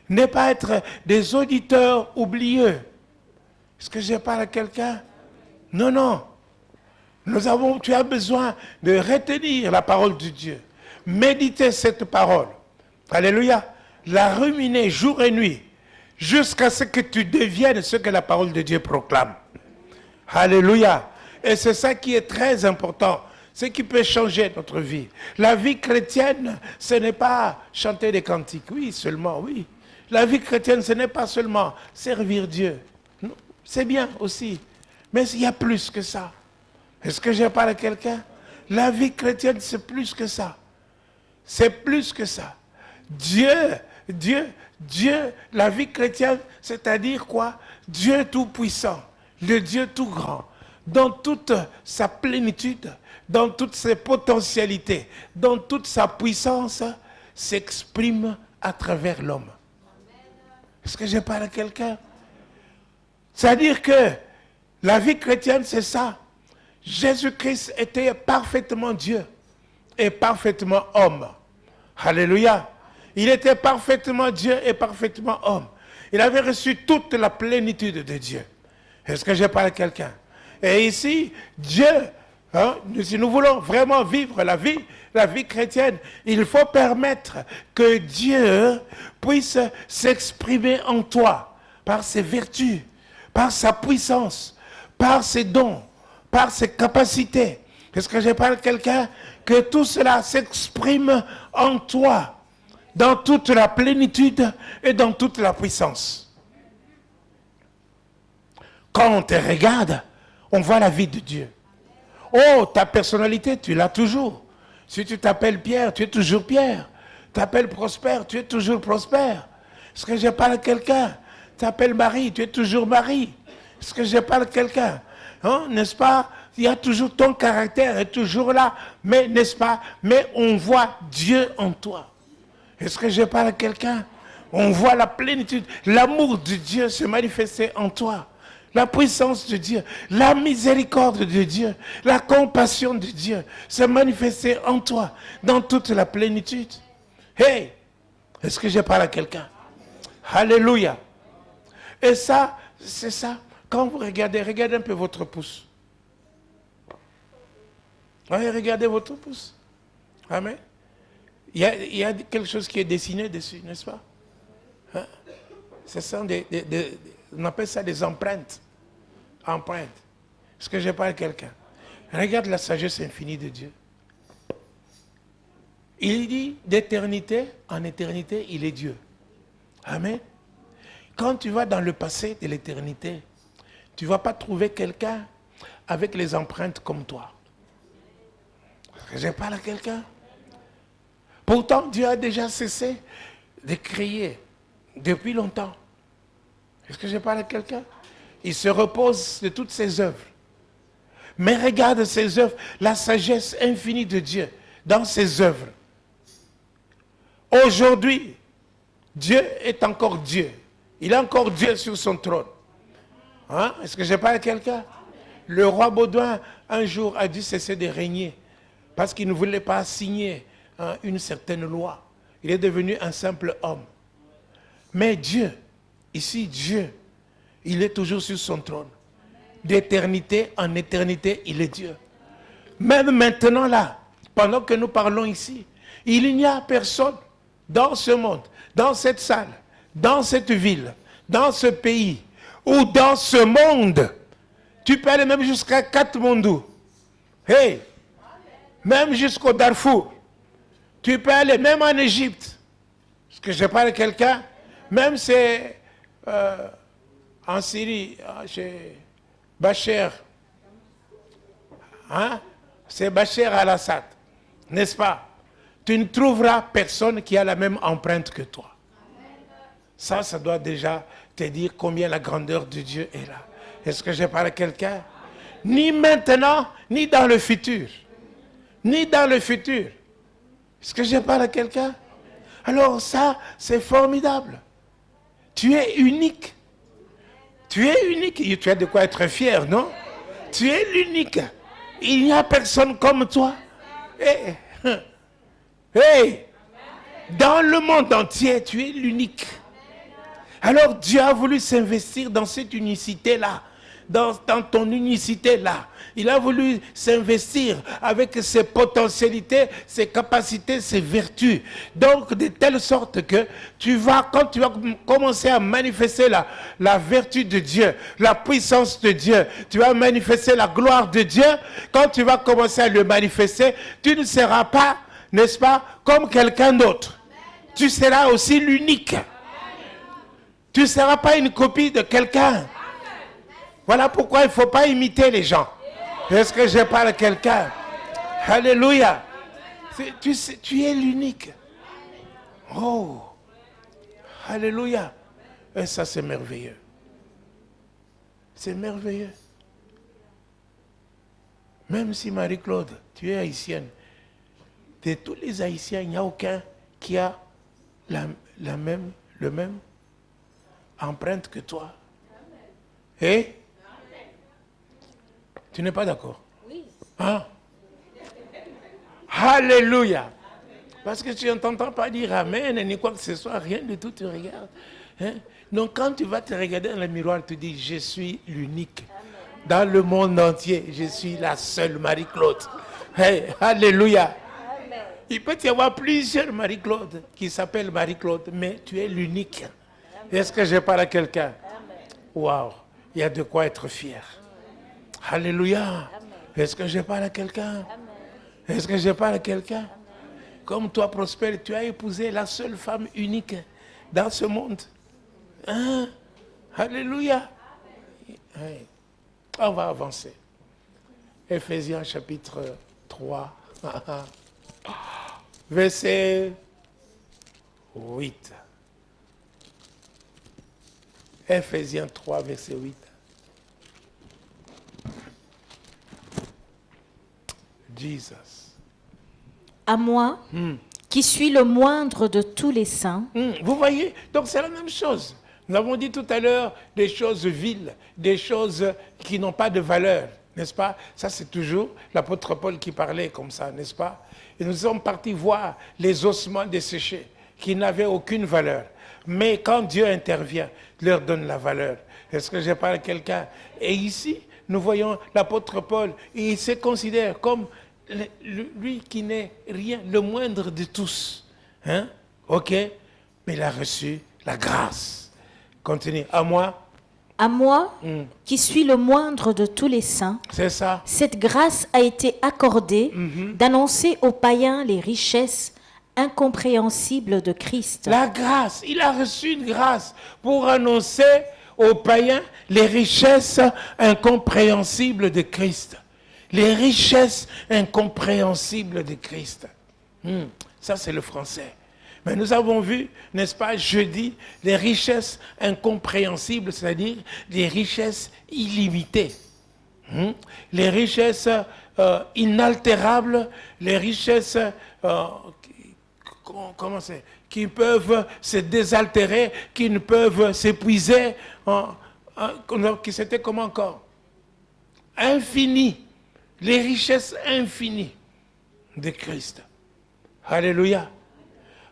Ne pas être des auditeurs oublieux. Est-ce que je parle à quelqu'un? Non, non. Tu as besoin de retenir la parole de Dieu. Méditer cette parole. Alléluia. La ruminer jour et nuit. Jusqu'à ce que tu deviennes ce que la parole de Dieu proclame. Alléluia. Et c'est ça qui est très important. Ce qui peut changer notre vie. La vie chrétienne, ce n'est pas chanter des cantiques. Oui, seulement, oui. La vie chrétienne, ce n'est pas seulement servir Dieu. C'est bien aussi. Mais il y a plus que ça. Est-ce que je parle à quelqu'un? La vie chrétienne, c'est plus que ça. C'est plus que ça. Dieu, la vie chrétienne, c'est-à-dire quoi? Dieu tout-puissant, le Dieu tout grand, dans toute sa plénitude, dans toutes ses potentialités, dans toute sa puissance, s'exprime à travers l'homme. Est-ce que je parle à quelqu'un? C'est-à-dire que la vie chrétienne, c'est ça. Jésus-Christ était parfaitement Dieu et parfaitement homme. Alléluia. Il était parfaitement Dieu et parfaitement homme. Il avait reçu toute la plénitude de Dieu. Est-ce que je parle à quelqu'un? Et ici, Dieu, si nous voulons vraiment vivre la vie chrétienne, il faut permettre que Dieu puisse s'exprimer en toi par ses vertus, par sa puissance, par ses dons, par ses capacités, Est-ce que je parle à quelqu'un? Que tout cela s'exprime en toi, dans toute la plénitude et dans toute la puissance. Quand on te regarde, on voit la vie de Dieu. Oh, ta personnalité, tu l'as toujours. Si tu t'appelles Pierre, tu es toujours Pierre. Tu t'appelles Prospère, tu es toujours Prospère. Est-ce que je parle à quelqu'un? Tu t'appelles Marie, tu es toujours Marie. Est-ce que je parle à quelqu'un? Hein, n'est-ce pas? Il y a toujours ton caractère, est toujours là. Mais, n'est-ce pas? Mais on voit Dieu en toi. Est-ce que je parle à quelqu'un? On voit la plénitude, l'amour de Dieu se manifester en toi. La puissance de Dieu, la miséricorde de Dieu, la compassion de Dieu se manifester en toi, dans toute la plénitude. Hey! Est-ce que je parle à quelqu'un? Alléluia! Et ça, c'est ça. Quand vous regardez un peu votre pouce. Ouais, regardez votre pouce. Amen. Il y a quelque chose qui est dessiné dessus, n'est-ce pas? Hein? Ce sont on appelle ça des empreintes. Empreintes. Est-ce que je parle à quelqu'un? Regarde la sagesse infinie de Dieu. Il dit d'éternité en éternité, il est Dieu. Amen. Quand tu vas dans le passé de l'éternité, tu ne vas pas trouver quelqu'un avec les empreintes comme toi. Est-ce que je parle à quelqu'un? Pourtant, Dieu a déjà cessé de créer depuis longtemps. Est-ce que je parle à quelqu'un? Il se repose de toutes ses œuvres. Mais regarde ses œuvres, la sagesse infinie de Dieu dans ses œuvres. Aujourd'hui, Dieu est encore Dieu. Il est encore Dieu sur son trône. Hein? Est-ce que je parle à quelqu'un? Le roi Baudouin, un jour, a dû cesser de régner parce qu'il ne voulait pas signer une certaine loi. Il est devenu un simple homme. Mais Dieu, ici Dieu, il est toujours sur son trône. D'éternité en éternité, il est Dieu. Même maintenant là, pendant que nous parlons ici, il n'y a personne dans ce monde, dans cette salle, dans cette ville, dans ce pays, ou dans ce monde. Tu peux aller même jusqu'à Katmandou. Hey! Même jusqu'au Darfour. Tu peux aller même en Égypte. Est-ce que je parle à quelqu'un? Même c'est en Syrie, chez Bachar. Hein? C'est Bachar al-Assad. N'est-ce pas? Tu ne trouveras personne qui a la même empreinte que toi. Ça doit déjà te dire combien la grandeur de Dieu est là. Est-ce que je parle à quelqu'un? Ni maintenant, ni dans le futur. Ni dans le futur. Est-ce que je parle à quelqu'un? Alors ça, c'est formidable. Tu es unique. Tu es unique. Tu as de quoi être fier, non? Tu es l'unique. Il n'y a personne comme toi. Hey, dans le monde entier, tu es l'unique. Alors Dieu a voulu s'investir dans cette unicité-là, dans ton unicité-là. Il a voulu s'investir avec ses potentialités, ses capacités, ses vertus. Donc, de telle sorte que quand tu vas commencer à manifester la vertu de Dieu, la puissance de Dieu, tu vas manifester la gloire de Dieu, quand tu vas commencer à le manifester, tu ne seras pas, n'est-ce pas, comme quelqu'un d'autre. Tu seras aussi l'unique. Tu ne seras pas une copie de quelqu'un. Voilà pourquoi il ne faut pas imiter les gens. Est-ce que je parle à quelqu'un? Alléluia. Tu es l'unique. Oh. Alléluia. Et ça, c'est merveilleux. C'est merveilleux. Même si Marie-Claude, tu es haïtienne, de tous les Haïtiens, il n'y a aucun qui a le même empreinte que toi. Et tu n'es pas d'accord?
Oui.
Hein? Alléluia. Parce que tu n'entends pas dire Amen ni quoi que ce soit, rien du tout, tu regardes. Hein? Donc quand tu vas te regarder dans le miroir, tu dis, je suis l'unique. Dans le monde entier, je suis la seule Marie-Claude. Hey, alléluia.
Amen.
Il peut y avoir plusieurs Marie-Claude qui s'appellent Marie-Claude, mais tu es l'unique. Est-ce que je parle à quelqu'un? Waouh, il y a de quoi être fier. Alléluia. Est-ce que je parle à quelqu'un? Est-ce que je parle à quelqu'un? Comme toi, Prospère, tu as épousé la seule femme unique dans ce monde. Hein? Alléluia. Oui. On va avancer. Éphésiens chapitre 3, verset 8. Éphésiens 3, verset 8. Jesus.
À moi, qui suis le moindre de tous les saints,
Vous voyez, donc c'est la même chose. Nous avons dit tout à l'heure des choses viles, des choses qui n'ont pas de valeur, n'est-ce pas? Ça, c'est toujours l'apôtre Paul qui parlait comme ça, n'est-ce pas? Et nous sommes partis voir les ossements desséchés qui n'avaient aucune valeur. Mais quand Dieu intervient, il leur donne la valeur. Est-ce que je parle à quelqu'un? Et ici, nous voyons l'apôtre Paul, et il se considère comme lui qui n'est rien, le moindre de tous. Hein? Ok? Mais il a reçu la grâce. Continue. À moi,
qui suis le moindre de tous les saints,
c'est ça.
cette grâce a été accordée d'annoncer aux païens les richesses incompréhensibles de Christ.
La grâce. Il a reçu une grâce pour annoncer aux païens les richesses incompréhensibles de Christ. Les richesses incompréhensibles de Christ. Ça, c'est le français. Mais nous avons vu, n'est-ce pas, jeudi, les richesses incompréhensibles, c'est-à-dire les richesses illimitées. Les richesses inaltérables, les richesses qui peuvent se désaltérer, qui ne peuvent s'épuiser, qui c'était comment encore? Infinies. Les richesses infinies de Christ. Alléluia.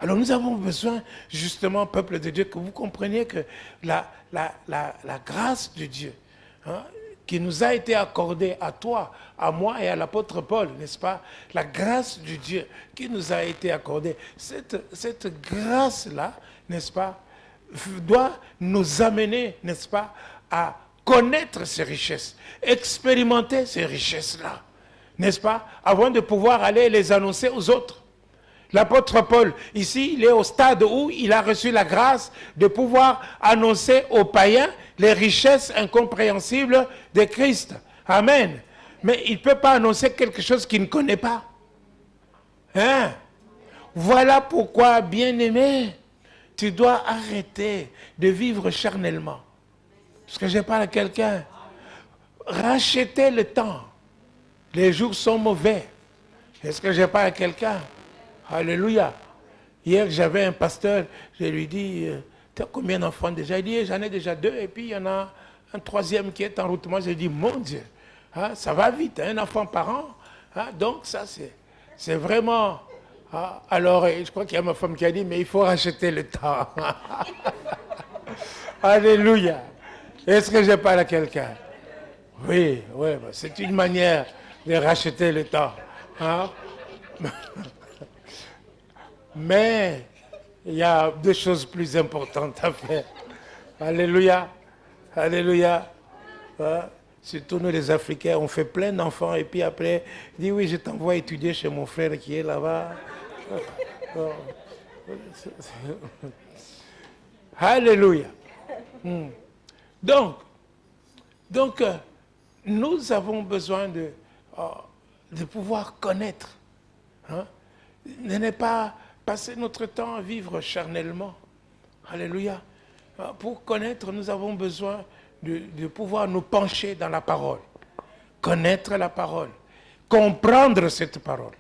Alors nous avons besoin, justement, peuple de Dieu, que vous compreniez que la grâce de Dieu, qui nous a été accordée à toi, à moi et à l'apôtre Paul, n'est-ce pas? La grâce de Dieu qui nous a été accordée, cette grâce-là, n'est-ce pas, doit nous amener, n'est-ce pas, à connaître ces richesses, expérimenter ces richesses-là, n'est-ce pas, avant de pouvoir aller les annoncer aux autres. L'apôtre Paul, ici, il est au stade où il a reçu la grâce de pouvoir annoncer aux païens les richesses incompréhensibles de Christ. Amen. Mais il ne peut pas annoncer quelque chose qu'il ne connaît pas. Hein? Voilà pourquoi, bien-aimé, tu dois arrêter de vivre charnellement. Parce que je parle à quelqu'un. Rachetez le temps. Les jours sont mauvais. Est-ce que je parle à quelqu'un? Alléluia. Hier, j'avais un pasteur, je lui dis, tu as combien d'enfants déjà? Il dit, j'en ai déjà 2, et puis il y en a un 3e qui est en route. Moi, je dis, mon Dieu, ça va vite, un enfant par an. Donc, ça, c'est vraiment... alors, je crois qu'il y a ma femme qui a dit, mais il faut racheter le temps. Alléluia. Est-ce que je parle à quelqu'un? Oui, c'est une manière de racheter le temps. Mais il y a deux choses plus importantes à faire. Alléluia. Alléluia. Surtout nous les Africains, on fait plein d'enfants et puis après, il dit oui, je t'envoie étudier chez mon frère qui est là-bas. Alléluia. Donc, nous avons besoin de pouvoir connaître. Ne pas passer notre temps à vivre charnellement. Alléluia. Pour connaître, nous avons besoin de pouvoir nous pencher dans la parole. Connaître la parole. Comprendre cette parole.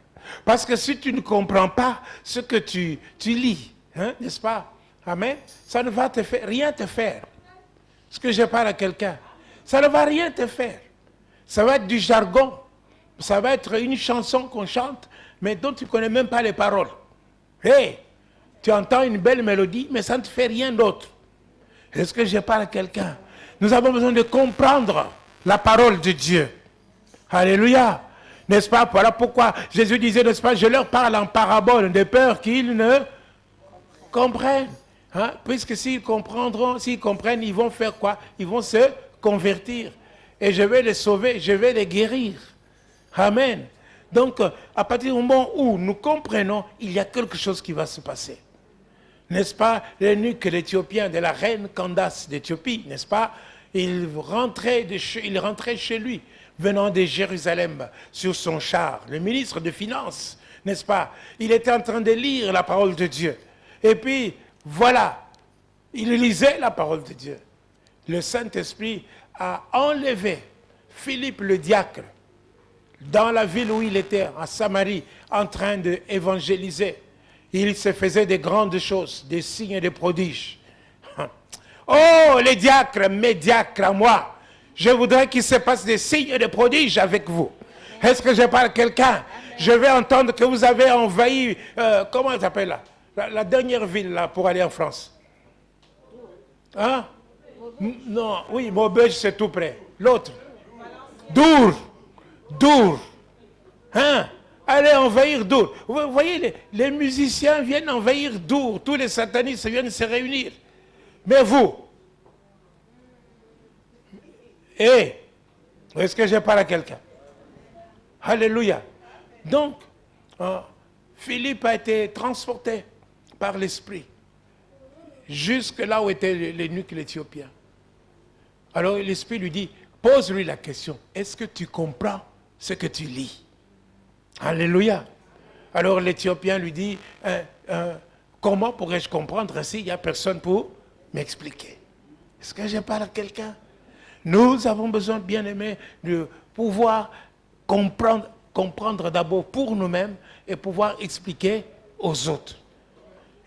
Parce que si tu ne comprends pas ce que tu lis, n'est-ce pas? Amen. Ça ne va rien te faire. Est-ce que je parle à quelqu'un? Ça ne va rien te faire. Ça va être du jargon. Ça va être une chanson qu'on chante, mais dont tu ne connais même pas les paroles. Hey, tu entends une belle mélodie, mais ça ne te fait rien d'autre. Est-ce que je parle à quelqu'un? Nous avons besoin de comprendre la parole de Dieu. Alléluia. N'est-ce pas? Voilà pourquoi Jésus disait, n'est-ce pas, je leur parle en parabole, de peur qu'ils ne comprennent. Puisque s'ils comprennent, ils vont faire quoi? Ils vont se convertir. Et je vais les sauver, je vais les guérir. Amen. Donc, à partir du moment où nous comprenons, il y a quelque chose qui va se passer. N'est-ce pas, l'eunuque éthiopien de la reine Candace d'Éthiopie, n'est-ce pas, il rentrait chez lui, venant de Jérusalem, sur son char, le ministre des Finances, n'est-ce pas, il était en train de lire la parole de Dieu. Et puis, voilà, il lisait la parole de Dieu. Le Saint-Esprit a enlevé Philippe le diacre dans la ville où il était, à Samarie, en train d'évangéliser. Il se faisait des grandes choses, des signes et des prodiges. Oh, les diacres, mes diacres à moi, je voudrais qu'il se passe des signes et des prodiges avec vous. Est-ce que je parle à quelqu'un? Je vais entendre que vous avez envahi, comment ça s'appelle là, la dernière ville là, pour aller en France. Hein? Non, oui, Maubeuge c'est tout près. L'autre. Dour. Hein? Allez envahir Dour. Vous voyez, les musiciens viennent envahir Dour. Tous les satanistes viennent se réunir. Mais vous, est-ce que je parle à quelqu'un? Alléluia. Donc, Philippe a été transporté par l'Esprit jusque là où était l'eunuque l'Éthiopien. Alors l'Esprit lui dit, pose-lui la question, est-ce que tu comprends ce que tu lis? Alléluia. Alors l'Éthiopien lui dit, comment pourrais-je comprendre s'il n'y a personne pour m'expliquer? Est-ce que je parle à quelqu'un? Nous avons besoin, bien aimé, de pouvoir comprendre d'abord pour nous-mêmes et pouvoir expliquer aux autres.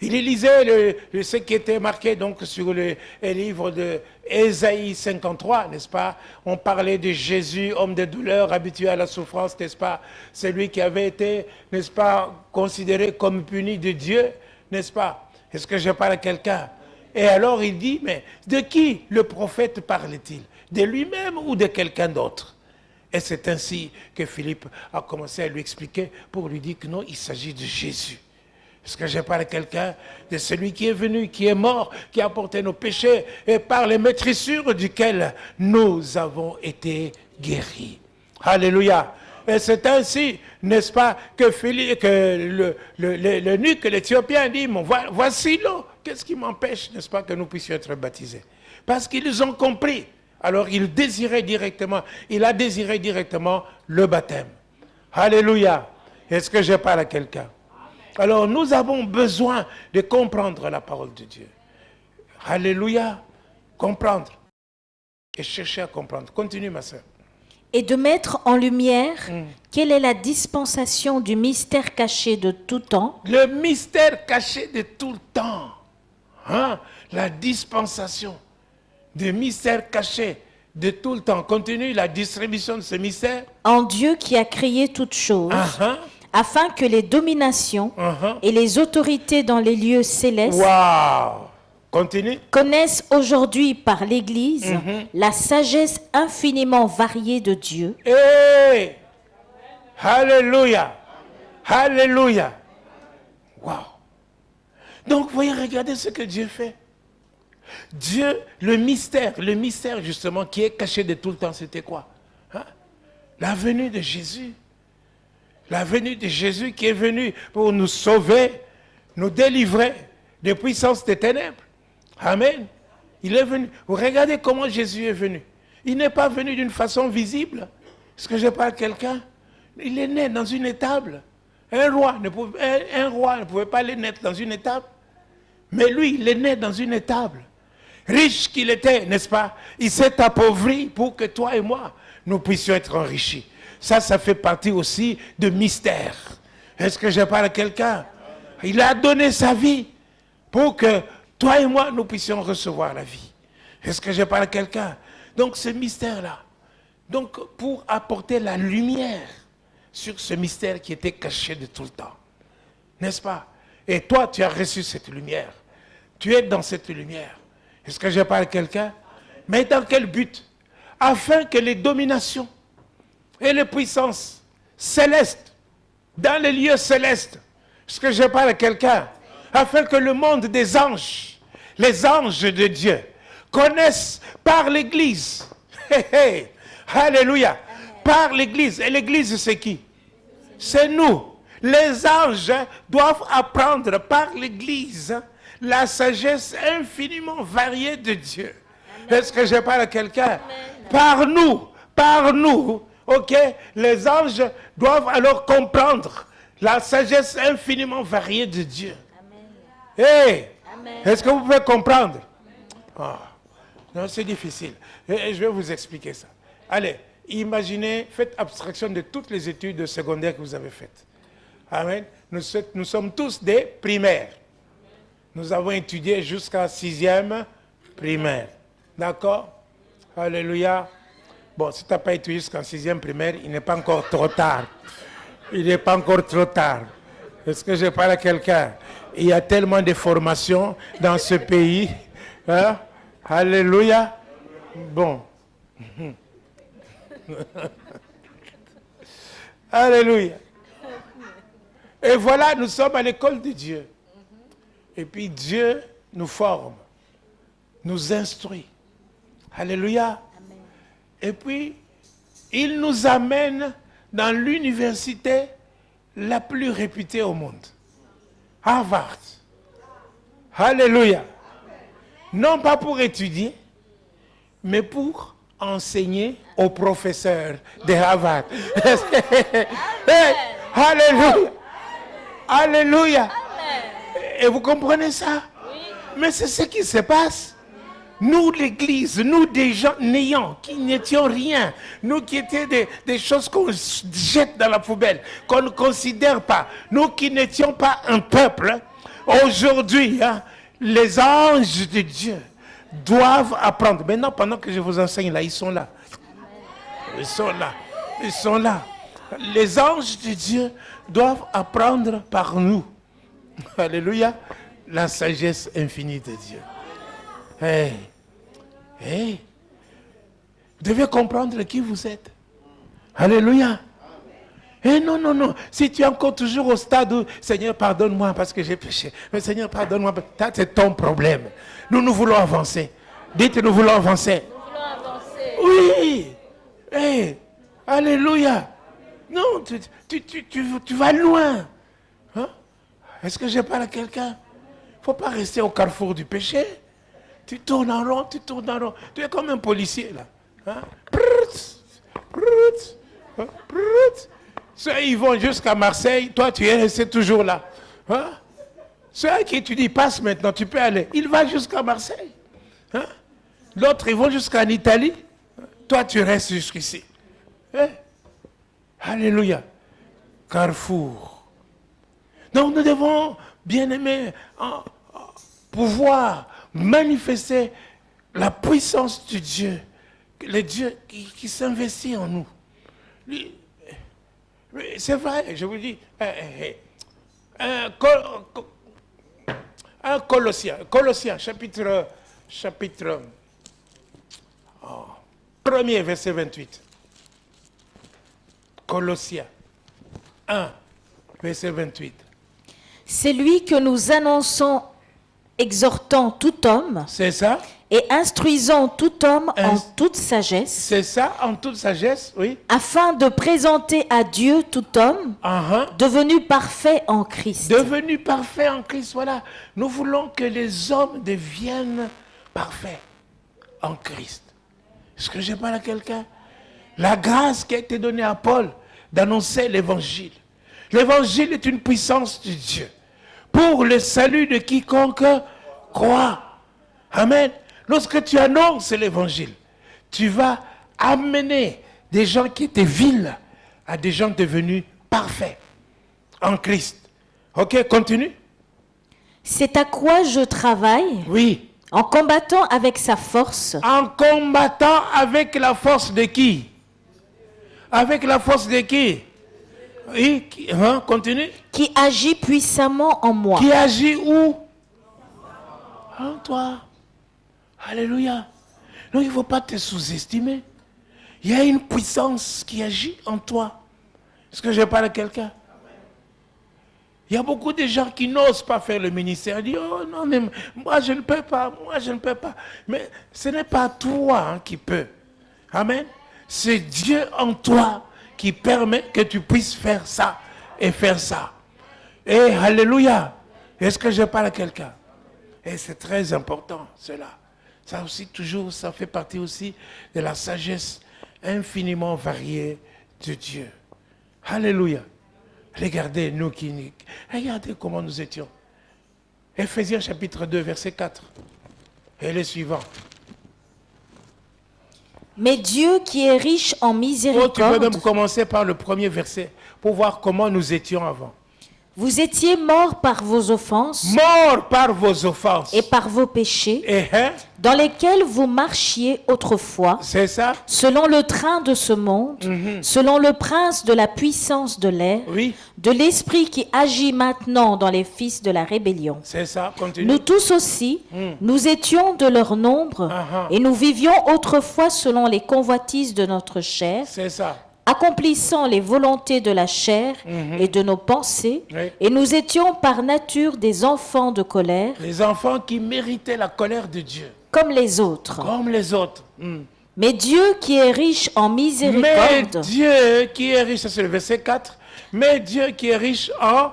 Il lisait ce qui était marqué donc sur le livre de Ésaïe 53, n'est-ce pas? On parlait de Jésus, homme de douleur, habitué à la souffrance, n'est-ce pas? Celui qui avait été, n'est-ce pas, considéré comme puni de Dieu, n'est-ce pas? Est-ce que je parle à quelqu'un? Et alors il dit, mais de qui le prophète parle-t-il? De lui-même ou de quelqu'un d'autre? Et c'est ainsi que Philippe a commencé à lui expliquer pour lui dire que non, il s'agit de Jésus. Est-ce que je parle à quelqu'un de celui qui est venu, qui est mort, qui a porté nos péchés et par les meurtrissures duquel nous avons été guéris. Alléluia. Et c'est ainsi, n'est-ce pas, que l'eunuque, l'Éthiopien dit, voici l'eau. Qu'est-ce qui m'empêche, n'est-ce pas, que nous puissions être baptisés? Parce qu'ils ont compris. Alors il a désiré directement le baptême. Alléluia. Est-ce que je parle à quelqu'un? Alors nous avons besoin de comprendre la parole de Dieu. Alléluia. Comprendre. Et chercher à comprendre. Continue ma soeur.
Et de mettre en lumière quelle est la dispensation du mystère caché de tout temps.
Le mystère caché de tout le temps. Hein? La dispensation du mystère caché de tout le temps. Continue la distribution de ce mystère.
En Dieu qui a créé toutes choses. Afin que les dominations et les autorités dans les lieux célestes connaissent aujourd'hui par l'Église la sagesse infiniment variée de Dieu.
Hey! Alléluia! Alléluia! Wow! Donc, vous voyez, regardez ce que Dieu fait. Dieu, le mystère justement qui est caché de tout le temps, c'était quoi? La venue de Jésus. La venue de Jésus qui est venu pour nous sauver, nous délivrer des puissances des ténèbres. Amen. Il est venu. Vous regardez comment Jésus est venu. Il n'est pas venu d'une façon visible. Est-ce que je parle à quelqu'un? Il est né dans une étable. Un roi ne pouvait pas aller naître dans une étable. Mais lui, il est né dans une étable. Riche qu'il était, n'est-ce pas? Il s'est appauvri pour que toi et moi, nous puissions être enrichis. Ça fait partie aussi de mystère. Est-ce que je parle à quelqu'un? Il a donné sa vie pour que toi et moi, nous puissions recevoir la vie. Est-ce que je parle à quelqu'un? Donc ce mystère-là, donc pour apporter la lumière sur ce mystère qui était caché de tout le temps. N'est-ce pas? Et toi, tu as reçu cette lumière. Tu es dans cette lumière. Est-ce que je parle à quelqu'un? Mais dans quel but? Afin que les dominations et les puissances célestes, dans les lieux célestes, est-ce que je parle à quelqu'un? Afin que le monde des anges, les anges de Dieu, connaissent par l'Église, alléluia, par l'Église. Et l'Église, c'est qui? C'est nous. Les anges doivent apprendre par l'Église la sagesse infiniment variée de Dieu. Est-ce que je parle à quelqu'un? Par nous, ok? Les anges doivent alors comprendre la sagesse infiniment variée de Dieu. Hey, est-ce que vous pouvez comprendre? Ah, non, c'est difficile. Et je vais vous expliquer ça. Allez, imaginez, faites abstraction de toutes les études secondaires que vous avez faites. Amen. Nous sommes tous des primaires. Nous avons étudié jusqu'à 6e primaire. D'accord? Alléluia. Bon, si tu n'as pas étudié jusqu'en 6e primaire, il n'est pas encore trop tard. Il n'est pas encore trop tard. Est-ce que je parle à quelqu'un? Il y a tellement de formations dans ce pays. Hein? Alléluia. Bon. Alléluia. Et voilà, nous sommes à l'école de Dieu. Et puis Dieu nous forme, nous instruit. Alléluia. Et puis, il nous amène dans l'université la plus réputée au monde. Harvard. Alléluia. Non pas pour étudier, mais pour enseigner aux professeurs de Harvard. Hey, alléluia. Alléluia. Et vous comprenez ça? Oui. Mais c'est ce qui se passe. Nous, l'Église, nous, des gens néants, qui n'étions rien, nous qui étions des choses qu'on jette dans la poubelle, qu'on ne considère pas, nous qui n'étions pas un peuple, aujourd'hui, hein, les anges de Dieu doivent apprendre. Maintenant, pendant que je vous enseigne là, ils sont là. Ils sont là. Ils sont là. Les anges de Dieu doivent apprendre par nous. Alléluia. La sagesse infinie de Dieu. Hey. Hey. Vous devez comprendre qui vous êtes. Alléluia. Eh non, non, non. Si tu es encore toujours au stade où, Seigneur, pardonne-moi parce que j'ai péché. Mais Seigneur, pardonne-moi. C'est ton problème. Nous voulons avancer. Dites, nous voulons avancer.
Nous voulons avancer.
Oui. Hey. Alléluia. Non, tu vas loin. Hein? Est-ce que je parle à quelqu'un? Il ne faut pas rester au carrefour du péché. Tu tournes en rond, tu tournes en rond. Tu es comme un policier là. Hein? Ceux, ils vont jusqu'à Marseille, toi tu es resté toujours là. Hein? Ceux qui tu dis passe maintenant, tu peux aller. Il va jusqu'à Marseille. Hein? L'autre, ils vont jusqu'en Italie. Toi tu restes jusqu'ici. Hein? Alléluia. Carrefour. Donc nous devons, bien aimés, pouvoir manifester la puissance de Dieu. Le Dieu qui s'investit en nous. C'est vrai, je vous dis. Colossiens, chapitre 1er, verset 28. Colossiens 1, verset 28.
C'est lui que nous annonçons, exhortant tout homme.
C'est ça.
Et instruisant tout homme en toute sagesse.
C'est ça, en toute sagesse, oui.
Afin de présenter à Dieu tout homme devenu parfait en Christ.
Devenu parfait en Christ, voilà. Nous voulons que les hommes deviennent parfaits en Christ. Est-ce que je parle à quelqu'un? La grâce qui a été donnée à Paul d'annoncer l'évangile. L'évangile est une puissance de Dieu pour le salut de quiconque croit. Amen. Lorsque tu annonces l'évangile, tu vas amener des gens qui étaient vils à des gens devenus parfaits en Christ. Ok, continue.
C'est à quoi je travaille.
Oui.
En combattant avec sa force.
En combattant avec la force de qui? Avec la force de qui? Oui, continue.
Qui agit puissamment en moi.
Qui agit où? En toi. Alléluia. Donc il ne faut pas te sous-estimer. Il y a une puissance qui agit en toi. Est-ce que je parle à quelqu'un? Il y a beaucoup de gens qui n'osent pas faire le ministère. Ils disent, oh non, mais moi je ne peux pas, moi je ne peux pas. Mais ce n'est pas toi qui peux. Amen. C'est Dieu en toi qui permet que tu puisses faire ça et faire ça. Et alléluia. Est-ce que je parle à quelqu'un? Et c'est très important, cela. Ça aussi, toujours, ça fait partie aussi de la sagesse infiniment variée de Dieu. Alléluia. Regardez, regardez comment nous étions. Éphésiens chapitre 2, verset 4. Et les suivants.
Mais Dieu qui est riche en
Tu peux
miséricorde,
même commencer par le premier verset pour voir comment nous étions avant.
vous étiez morts par vos offenses
Morts par vos offenses.
et par vos péchés,
Et
dans lesquels vous marchiez autrefois,
c'est ça?
selon le train de ce monde, selon le prince de la puissance de l'air,
Oui,
de l'esprit qui agit maintenant dans les fils de la rébellion.
c'est ça. Continue.
Nous tous aussi, nous étions de leur nombre, et nous vivions autrefois selon les convoitises de notre chair,
C'est ça.
accomplissant les volontés de la chair et de nos pensées,
Oui.
et nous étions par nature des enfants de colère,
Les enfants qui méritaient la colère de Dieu,
comme les autres.
comme les autres.
Mais Dieu qui est riche en
Mais
miséricorde,
Dieu qui est riche, ça c'est le verset 4, mais Dieu qui est riche en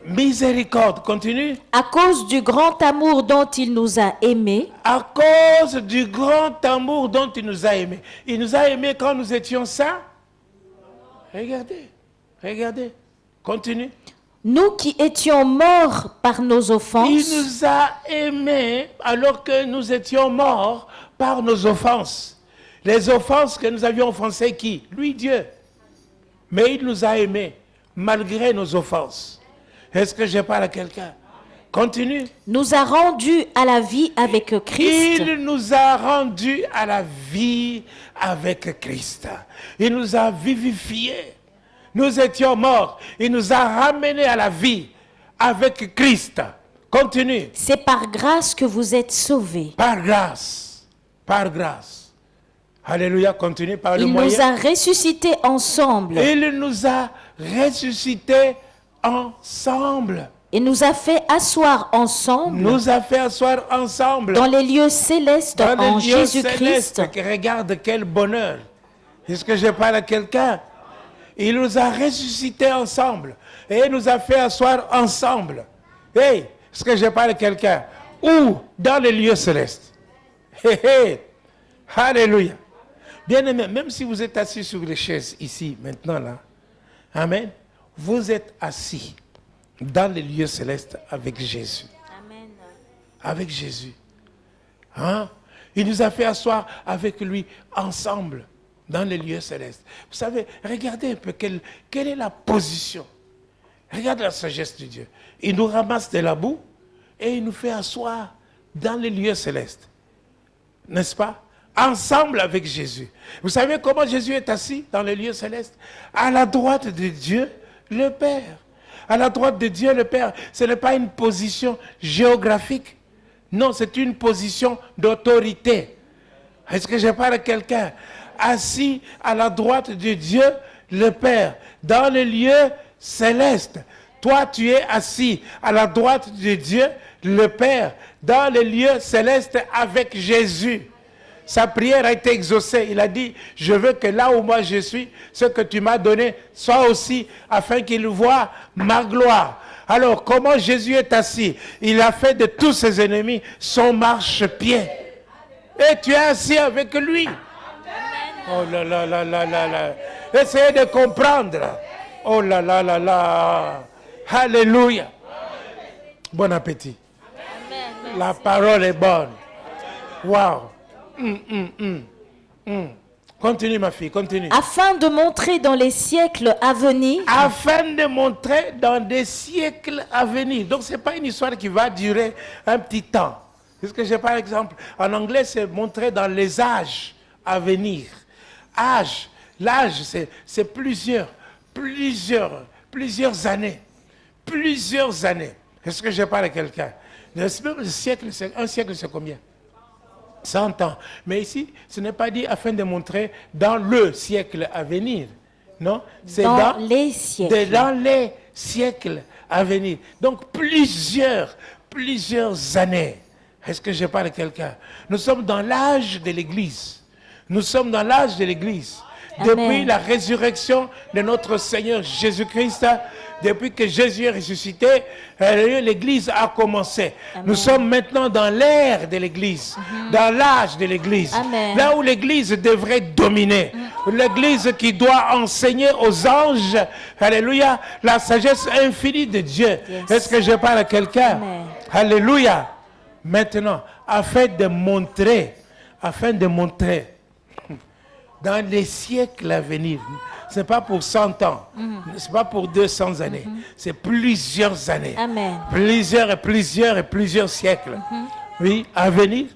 miséricorde, continue,
à cause du grand amour dont il nous a aimés,
à cause du grand amour dont il nous a aimés. Il nous a aimés quand nous étions saints. Regardez, regardez, continue.
nous qui étions morts par nos
Il
offenses,
nous a aimés alors que nous étions morts par nos offenses. Les offenses que nous avions offensées qui? Lui, Dieu. Mais il nous a aimés malgré nos offenses. Est-ce que je parle à quelqu'un? Continue.
nous a rendus à la vie avec Christ.
Il nous a rendus à la vie avec Christ. Il nous a vivifiés. Nous étions morts. Il nous a ramenés à la vie avec Christ. Continue.
C'est par grâce que vous êtes sauvés.
Par grâce. Par grâce. Alléluia. Continue par le
Il
moyen.
nous a ressuscités ensemble
Il nous a ressuscités ensemble.
et nous a fait asseoir ensemble
Nous a fait asseoir ensemble.
dans les lieux célestes
Dans
en
les lieux
Jésus-Christ.
célestes. Regarde quel bonheur. Est-ce que je parle à quelqu'un? Il nous a ressuscités ensemble. Et il nous a fait asseoir ensemble. Hey, est-ce que je parle à quelqu'un? Où? Dans les lieux célestes. Hey, hey. Alléluia. Bien-aimés, même si vous êtes assis sur les chaises ici, maintenant là, amen, vous êtes assis dans les lieux célestes avec Jésus.
Amen.
Avec Jésus. Hein? Il nous a fait asseoir avec lui ensemble dans les lieux célestes. Vous savez, regardez un peu quelle est la position. Regarde la sagesse de Dieu. Il nous ramasse de la boue et il nous fait asseoir dans les lieux célestes. N'est-ce pas? Ensemble avec Jésus. Vous savez comment Jésus est assis dans les lieux célestes? À la droite de Dieu, le Père. À la droite de Dieu, le Père. Ce n'est pas une position géographique. Non, c'est une position d'autorité. Est-ce que je parle à quelqu'un? Assis à la droite de Dieu, le Père, dans les lieux célestes. Toi, tu es assis à la droite de Dieu, le Père, dans les lieux célestes avec Jésus. Sa prière a été exaucée. Il a dit, je veux que là où moi je suis, ce que tu m'as donné soit aussi, afin qu'il voie ma gloire. Alors, comment Jésus est assis? Il a fait de tous ses ennemis son marchepied. Et tu es assis avec lui. Oh là là là là là là. Essayez de comprendre. Oh là là là là. Alléluia. Bon appétit. La parole est bonne. Wow. Continue ma fille, continue.
Afin de montrer dans les siècles à venir
Afin de montrer dans des siècles à venir. Donc ce n'est pas une histoire qui va durer un petit temps. Parce que j'ai par exemple, en anglais c'est montrer dans les âges à venir. Âge, l'âge c'est plusieurs années. Plusieurs années. Est-ce que je parle à quelqu'un? Un siècle c'est combien? 100 ans. Mais ici, ce n'est pas dit afin de montrer dans le siècle à venir. Non, c'est
dans les siècles.
dans les siècles à venir. Donc plusieurs années. Est-ce que je parle à quelqu'un? Nous sommes dans l'âge de l'Église. Nous sommes dans l'âge de l'Église.
Amen.
Depuis la résurrection de notre Seigneur Jésus-Christ, depuis que Jésus est ressuscité, l'Église a commencé.
Amen.
Nous sommes maintenant dans l'ère de l'Église, dans l'âge de l'Église.
Amen.
Là où l'Église devrait dominer. L'Église qui doit enseigner aux anges, alléluia, la sagesse infinie de Dieu.
Yes.
Est-ce que je parle à quelqu'un?
Amen.
Alléluia. Maintenant, afin de montrer dans les siècles à venir, ce n'est pas pour 100 ans, ce n'est pas pour 200 années, c'est plusieurs années,
Amen.
plusieurs siècles. Oui, à venir.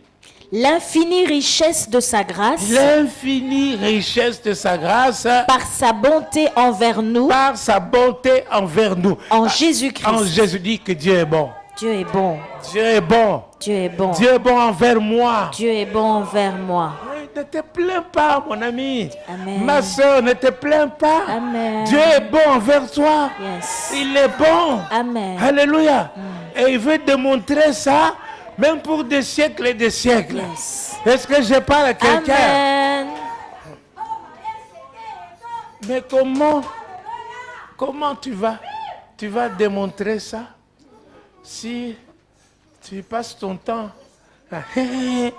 L'infinie richesse de sa grâce,
L'infinie richesse de sa grâce,
par sa bonté envers nous,
par sa bonté envers nous.
en Jésus-Christ.
En Jésus dit que Dieu est bon.
Dieu est bon.
Dieu est bon.
Dieu est bon.
Dieu est bon envers moi.
Dieu est bon envers moi.
Oui, ne te plains pas, mon ami.
Amen.
Ma soeur, ne te plains pas.
Amen.
Dieu est bon envers toi.
Yes.
Il est bon.
Amen.
Alléluia. Et il veut démontrer ça, même pour des siècles et des siècles.
Yes.
Est-ce que je parle à quelqu'un?
Amen.
Mais comment tu vas démontrer ça si tu passes ton temps à les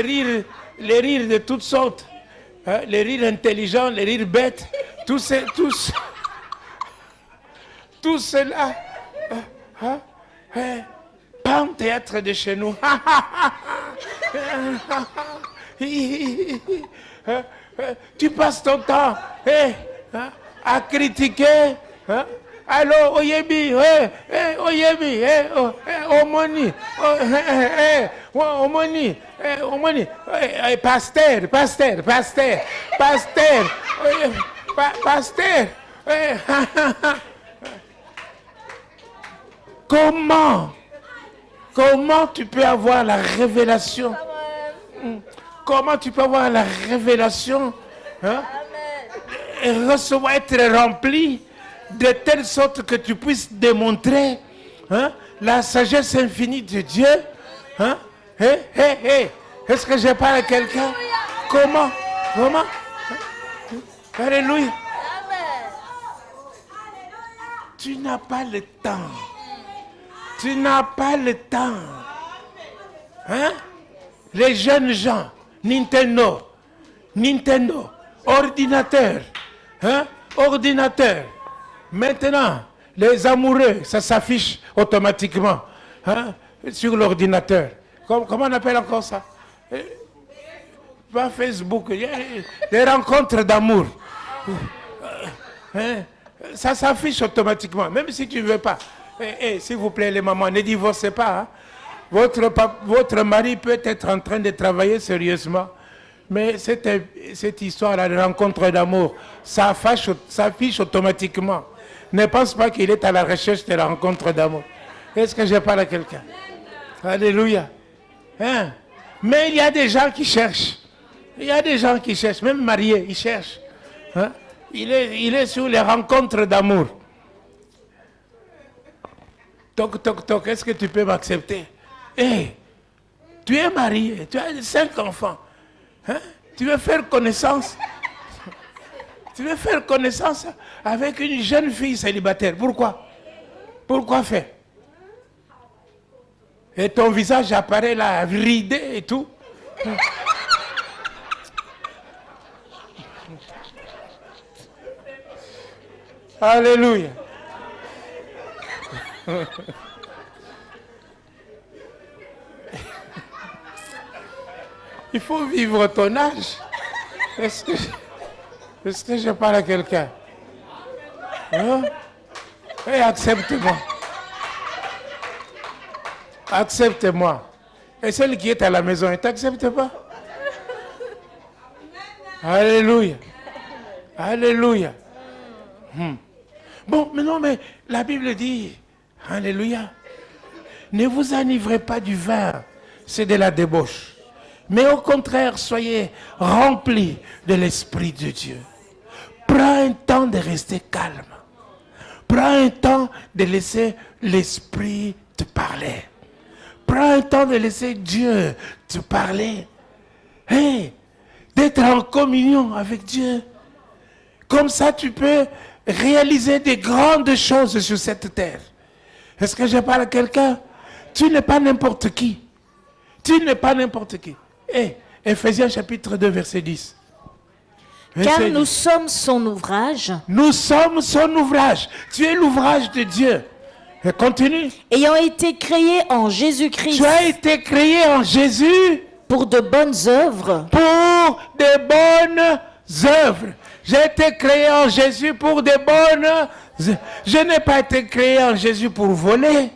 rires de toutes sortes, hein, les rires intelligents, les rires bêtes, tout cela, pas un théâtre de chez nous. Tu passes ton temps à critiquer. Allô, Oyemi, Oyemi, Omoni, Omoni, pasteur. Comment tu peux avoir la révélation? Comment tu peux avoir la révélation, hein? Et recevoir, être rempli de telle sorte que tu puisses démontrer, hein, la sagesse infinie de Dieu, hein? Est-ce que je parle à quelqu'un? Comment? Alléluia. Tu n'as pas le temps. Tu n'as pas le temps. Hein? Les jeunes gens, Nintendo, ordinateur, hein? Ordinateur. Maintenant, les amoureux, ça s'affiche automatiquement, hein? Sur l'ordinateur. Comment on appelle encore ça? Pas Facebook, il y a des rencontres d'amour. Hein? Ça s'affiche automatiquement, même si tu ne veux pas. S'il vous plaît, les mamans, ne divorcez pas. Hein? Votre mari peut être en train de travailler sérieusement, mais cette histoire-là de rencontre d'amour, ça s'affiche automatiquement. Ne pense pas qu'il est à la recherche de la rencontre d'amour. Est-ce que je parle à quelqu'un? Alléluia. Hein? Mais il y a des gens qui cherchent. Même mariés, ils cherchent. Hein? Il est sur les rencontres d'amour. Toc, est-ce que tu peux m'accepter? Tu es marié, tu as 5 enfants. Hein? Tu veux faire connaissance? Tu veux faire connaissance avec une jeune fille célibataire. Pourquoi? Pourquoi faire? Et ton visage apparaît là, ridé et tout. Alléluia. Il faut vivre ton âge. Est-ce que je parle à quelqu'un? Hein? Accepte-moi. Accepte-moi. Et celle qui est à la maison, elle ne t'accepte pas? Alléluia. Alléluia. Bon, mais la Bible dit, alléluia, ne vous enivrez pas du vin, c'est de la débauche. Mais au contraire, soyez remplis de l'Esprit de Dieu. Prends un temps de rester calme. Prends un temps de laisser l'Esprit te parler. Prends un temps de laisser Dieu te parler. Hey, d'être en communion avec Dieu. Comme ça, tu peux réaliser des grandes choses sur cette terre. Est-ce que je parle à quelqu'un? Tu n'es pas n'importe qui. Tu n'es pas n'importe qui. Hey, Ephésiens chapitre 2, verset 10.
Car nous sommes son ouvrage.
Nous sommes son ouvrage. Tu es l'ouvrage de Dieu. Et continue.
Ayant été créés en Jésus-Christ.
Tu as été créé en Jésus.
Pour de bonnes œuvres.
Pour de bonnes œuvres. J'ai été créé en Jésus pour de bonnes œuvres. Je n'ai pas été créé en Jésus pour voler.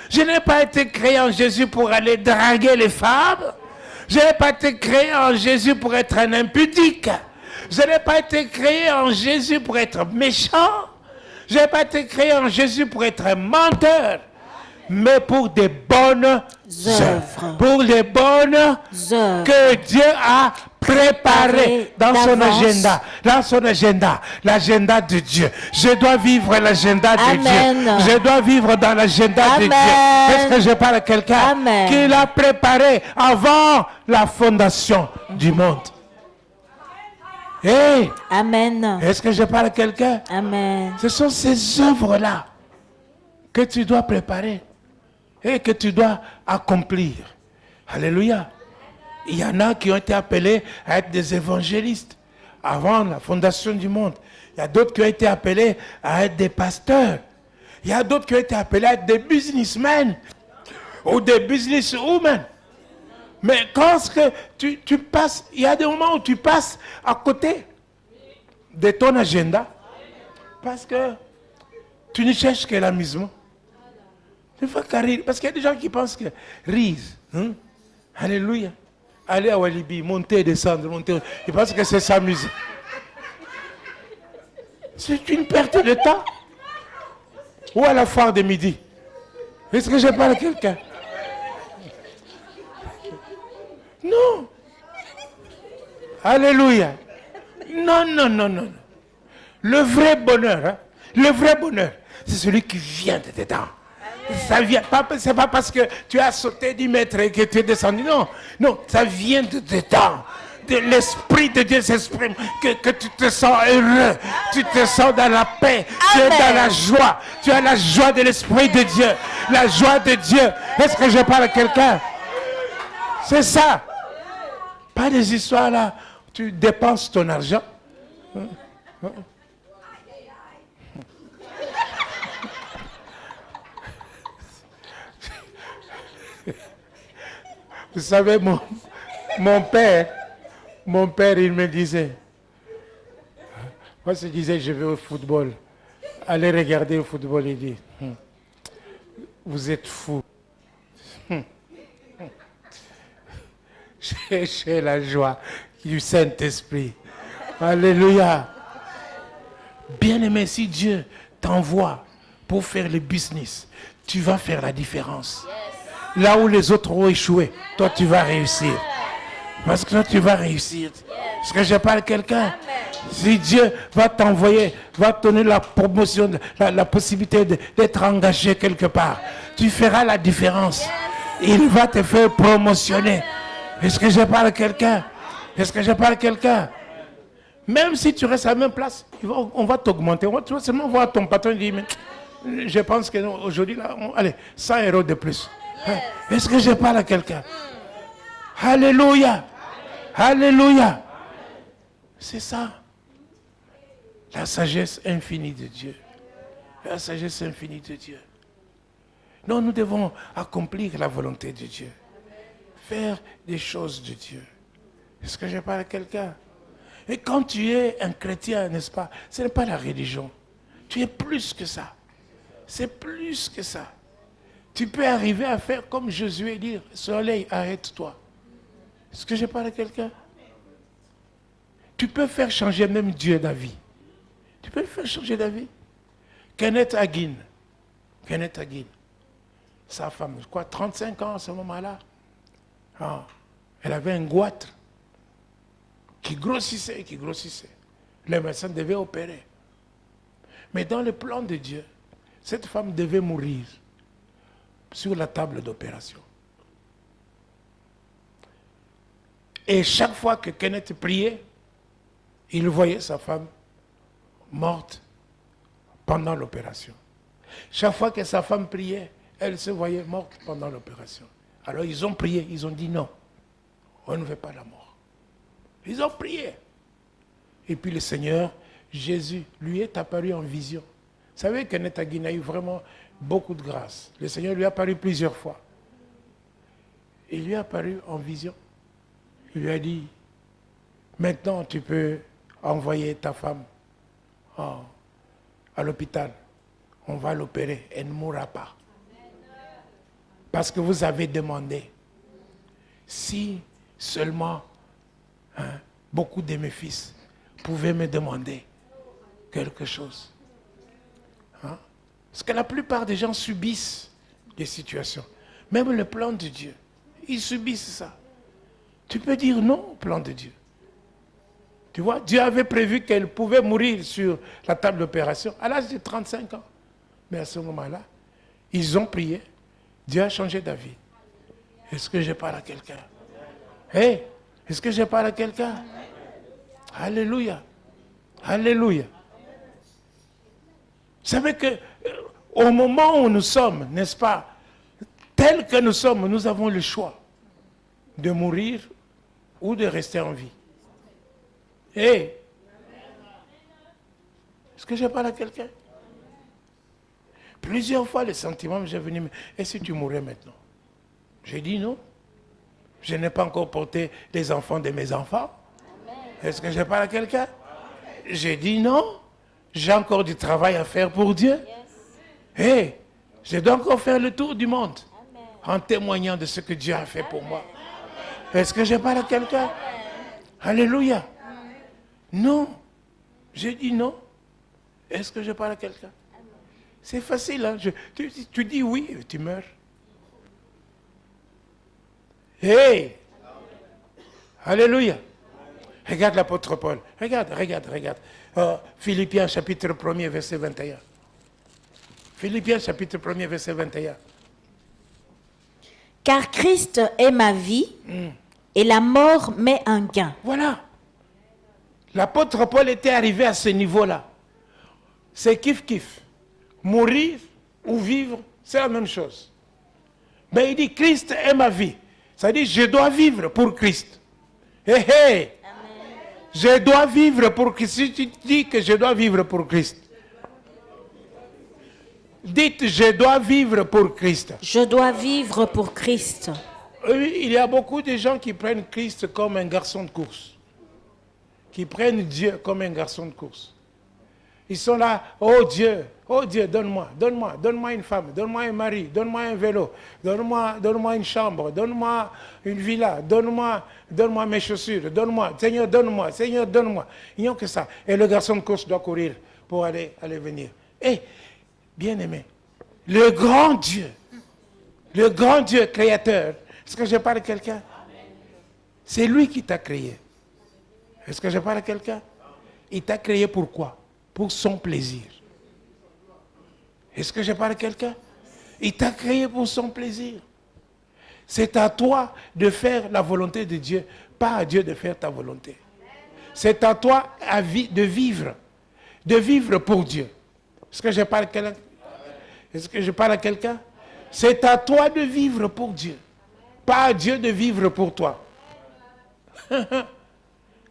Je n'ai pas été créé en Jésus pour aller draguer les femmes. Je n'ai pas été créé en Jésus pour être un impudique. Je n'ai pas été créé en Jésus pour être méchant. Je n'ai pas été créé en Jésus pour être un menteur. Mais pour des bonnes œuvres. Pour les bonnes œuvres que Dieu a préparées dans son agenda. Dans son agenda. L'agenda de Dieu. Je dois vivre l'agenda de Dieu. Je dois vivre dans l'agenda de Dieu. Est-ce que je parle à quelqu'un qu'il a préparé avant la fondation du monde? Hey,
Amen.
Est-ce que je parle à quelqu'un?
Amen.
Ce sont ces œuvres-là que tu dois préparer et que tu dois accomplir. Alléluia. Il y en a qui ont été appelés à être des évangélistes avant la fondation du monde. Il y a d'autres qui ont été appelés à être des pasteurs. Il y a d'autres qui ont été appelés à être des businessmen ou des businesswomen. Mais quand tu passes, il y a des moments où tu passes à côté de ton agenda parce que tu ne cherches que l'amusement. Parce qu'il y a des gens qui pensent que rire, alléluia, aller à Walibi, monter et descendre, ils pensent que c'est s'amuser. C'est une perte de temps. Ou à la foire de midi. Est-ce que je parle à quelqu'un? Non. Alléluia. Non. Le vrai bonheur, c'est celui qui vient de dedans. Ça vient pas, c'est pas parce que tu as sauté 10 mètres et que tu es descendu. Non, ça vient de dedans. De l'Esprit de Dieu s'exprime, que tu te sens heureux, tu te sens dans la paix, tu es dans la joie. Tu as la joie de l'Esprit de Dieu, la joie de Dieu. Est-ce que je parle à quelqu'un? C'est ça. Pas des histoires là, tu dépenses ton argent. Vous savez, mon père, il me disait, moi je disais, je vais au football, allez regarder le football, il dit, vous êtes fous. Cherchez la joie du Saint-Esprit. Alléluia. Bien-aimé, si Dieu t'envoie pour faire le business, tu vas faire la différence. Là où les autres ont échoué, toi tu vas réussir. Parce que toi tu vas réussir. Est-ce que je parle à quelqu'un? Si Dieu va t'envoyer, va te donner la promotion, la possibilité d'être engagé quelque part, tu feras la différence. Il va te faire promotionner. Est-ce que je parle à quelqu'un? Est-ce que je parle à quelqu'un? Même si tu restes à la même place, on va t'augmenter. Tu vas seulement voir ton patron et dire, mais je pense qu'aujourd'hui, allez, 100 € de plus. Est-ce que je parle à quelqu'un? Alléluia. Alléluia. C'est ça. La sagesse infinie de Dieu. La sagesse infinie de Dieu. Non, nous devons accomplir la volonté de Dieu. Faire des choses de Dieu. Est-ce que je parle à quelqu'un? Et quand tu es un chrétien, n'est-ce pas? Ce n'est pas la religion. Tu es plus que ça. C'est plus que ça. Tu peux arriver à faire comme Josué dit, soleil, arrête-toi. Est-ce que je parle à quelqu'un? Tu peux faire changer même Dieu d'avis. Tu peux faire changer d'avis. Kenneth Hagin, sa femme, je crois, 35 ans à ce moment-là. Elle avait un goitre qui grossissait. Les médecins devaient opérer. Mais dans le plan de Dieu, cette femme devait mourir sur la table d'opération. Et chaque fois que Kenneth priait, il voyait sa femme morte pendant l'opération. Chaque fois que sa femme priait, elle se voyait morte pendant l'opération. Alors ils ont prié, ils ont dit non, on ne veut pas la mort. Ils ont prié. Et puis le Seigneur, Jésus, lui est apparu en vision. Vous savez que Kenneth Hagin a eu vraiment beaucoup de grâce. Le Seigneur lui est apparu plusieurs fois. Il lui est apparu en vision. Il lui a dit, maintenant tu peux envoyer ta femme à l'hôpital. On va l'opérer, elle ne mourra pas. Parce que vous avez demandé, si seulement beaucoup de mes fils pouvaient me demander quelque chose. Parce que la plupart des gens subissent des situations. Même le plan de Dieu, ils subissent ça. Tu peux dire non au plan de Dieu. Tu vois, Dieu avait prévu qu'elle pouvait mourir sur la table d'opération à l'âge de 35 ans. Mais à ce moment-là, ils ont prié. Dieu a changé d'avis. Est-ce que je parle à quelqu'un? Hey, est-ce que je parle à quelqu'un? Alléluia. Alléluia. Vous savez que au moment où nous sommes, n'est-ce pas, tel que nous sommes, nous avons le choix de mourir ou de rester en vie. Hey, est-ce que je parle à quelqu'un? Plusieurs fois, le sentiment m'est venu, et si tu mourais maintenant? J'ai dit non. Je n'ai pas encore porté les enfants de mes enfants. Est-ce que je parle à quelqu'un? J'ai dit non. J'ai encore du travail à faire pour Dieu. Hey, je dois encore faire le tour du monde en témoignant de ce que Dieu a fait pour moi. Est-ce que je parle à quelqu'un? Alléluia. Non. J'ai dit non. Est-ce que je parle à quelqu'un? C'est facile, hein? Tu dis oui, tu meurs. Hey! Alléluia! Regarde l'apôtre Paul. Regarde. Philippiens chapitre 1er, verset 21. Philippiens chapitre 1er, verset 21.
Car Christ est ma vie et la mort m'est un gain.
Voilà. L'apôtre Paul était arrivé à ce niveau-là. C'est kiff. Mourir ou vivre, c'est la même chose. Mais il dit, Christ est ma vie. Ça dit, je dois vivre pour Christ. Hey. Je dois vivre pour Christ. Si tu dis que je dois vivre pour Christ, dites, je dois vivre pour Christ.
Je dois vivre pour Christ.
Il y a beaucoup de gens qui prennent Christ comme un garçon de course. Qui prennent Dieu comme un garçon de course. Ils sont là, oh Dieu, donne-moi une femme, donne-moi un mari, donne-moi un vélo, donne-moi une chambre, donne-moi une villa, donne-moi mes chaussures, Seigneur, donne-moi. Ils n'ont que ça. Et le garçon de course doit courir pour aller venir. Et, bien-aimé, le grand Dieu créateur, est-ce que je parle à quelqu'un? C'est lui qui t'a créé. Est-ce que je parle à quelqu'un? Il t'a créé pourquoi? Pour son plaisir. Est-ce que je parle à quelqu'un? Il t'a créé pour son plaisir. C'est à toi de faire la volonté de Dieu, pas à Dieu de faire ta volonté. C'est à toi de vivre pour Dieu. Est-ce que je parle à quelqu'un? Est-ce que je parle à quelqu'un? C'est à toi de vivre pour Dieu, pas à Dieu de vivre pour toi.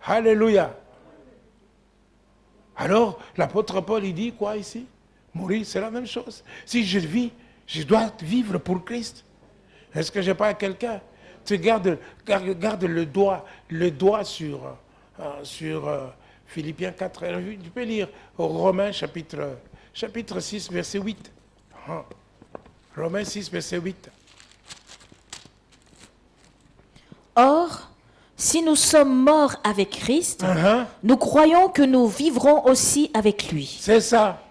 Alléluia. Alors, l'apôtre Paul, il dit quoi ici? Mourir, c'est la même chose. Si je vis, je dois vivre pour Christ. Est-ce que je parle à quelqu'un? Tu gardes le doigt sur Philippiens 4. Tu peux lire Romains chapitre 6, verset 8. Romains 6, verset 8.
Or, si nous sommes morts avec Christ, nous croyons que nous vivrons aussi avec lui.
C'est ça.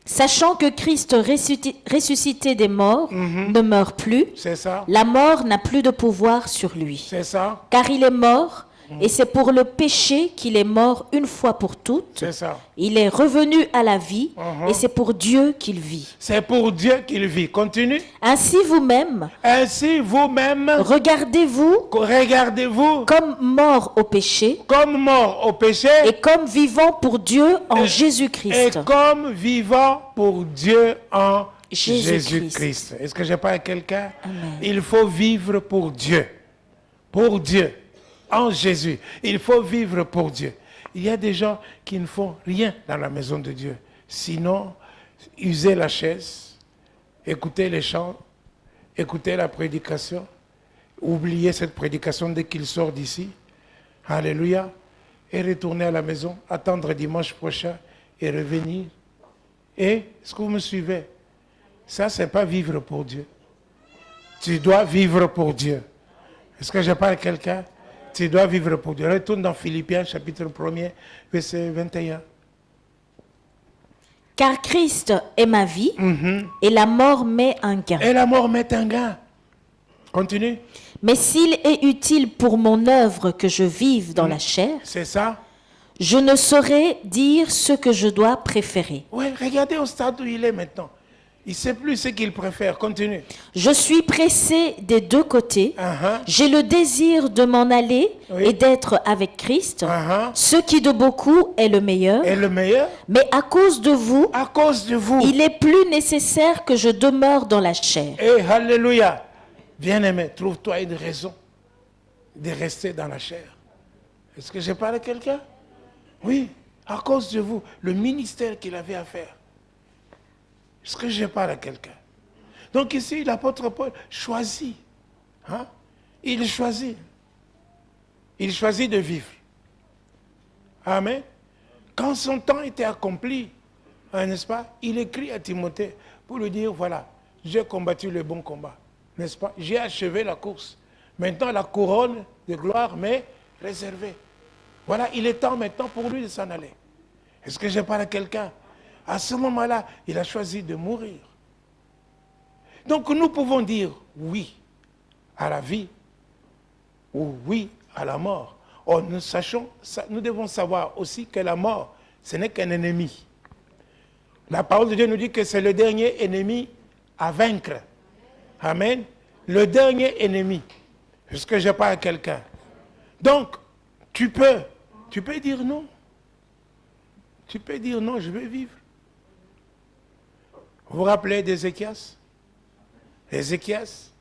Sachant que Christ ressuscité des morts ne meurt plus,
C'est ça.
la mort n'a plus de pouvoir sur lui.
C'est ça.
Car il est mort, Et c'est pour le péché qu'il est mort une fois pour toutes.
C'est ça.
Il est revenu à la vie et c'est pour Dieu qu'il vit.
C'est pour Dieu qu'il vit. Continue.
Ainsi vous-même,
Ainsi vous-même,
regardez-vous
regardez-vous
comme mort au péché
comme mort au péché
et comme vivant pour Dieu en
et
Jésus-Christ.
comme vivant pour Dieu en
Jésus-Christ.
Jésus-Christ. Est-ce que je parle à quelqu'un?
Amen.
Il faut vivre pour Dieu. Pour Dieu. En Jésus. Il faut vivre pour Dieu. Il y a des gens qui ne font rien dans la maison de Dieu. Sinon, user la chaise, écouter les chants, écouter la prédication, oublier cette prédication dès qu'il sort d'ici. Alléluia. Et retourner à la maison, attendre dimanche prochain et revenir. Et, est-ce que vous me suivez? Ça, ce n'est pas vivre pour Dieu. Tu dois vivre pour Dieu. Est-ce que je parle à quelqu'un? Tu dois vivre pour Dieu. Retourne dans Philippiens, chapitre 1er, verset 21.
Car Christ est ma vie et la mort m'est un gain.
Et la mort m'est un gain. Continue.
Mais s'il est utile pour mon œuvre que je vive dans la chair,
C'est ça?
je ne saurais dire ce que je dois préférer.
Oui, regardez au stade où il est maintenant. Il ne sait plus ce qu'il préfère. Continue.
Je suis pressé des deux côtés.
Uh-huh.
J'ai le désir de m'en aller
Oui.
et d'être avec Christ,
Uh-huh.
ce qui de beaucoup est le meilleur.
Et le meilleur,
Mais à cause de vous,
à cause de vous.
il est plus nécessaire que je demeure dans la chair.
Et alléluia. Bien-aimé, trouve-toi une raison de rester dans la chair. Est-ce que je parle à quelqu'un? Oui, à cause de vous, le ministère qu'il avait à faire. Est-ce que je parle à quelqu'un? Donc ici, l'apôtre Paul choisit. Hein? Il choisit. Il choisit de vivre. Amen. Quand son temps était accompli, hein, n'est-ce pas? Il écrit à Timothée pour lui dire, voilà, j'ai combattu le bon combat. N'est-ce pas? J'ai achevé la course. Maintenant, la couronne de gloire m'est réservée. Voilà, il est temps maintenant pour lui de s'en aller. Est-ce que je parle à quelqu'un? À ce moment-là, il a choisi de mourir. Donc nous pouvons dire oui à la vie ou oui à la mort. Or, nous devons savoir aussi que la mort, ce n'est qu'un ennemi. La parole de Dieu nous dit que c'est le dernier ennemi à vaincre. Amen. Le dernier ennemi. Est-ce que je parle à quelqu'un? Donc, tu peux dire non. Tu peux dire non, je veux vivre. Vous vous rappelez d'Ézéchias? Ézéchias,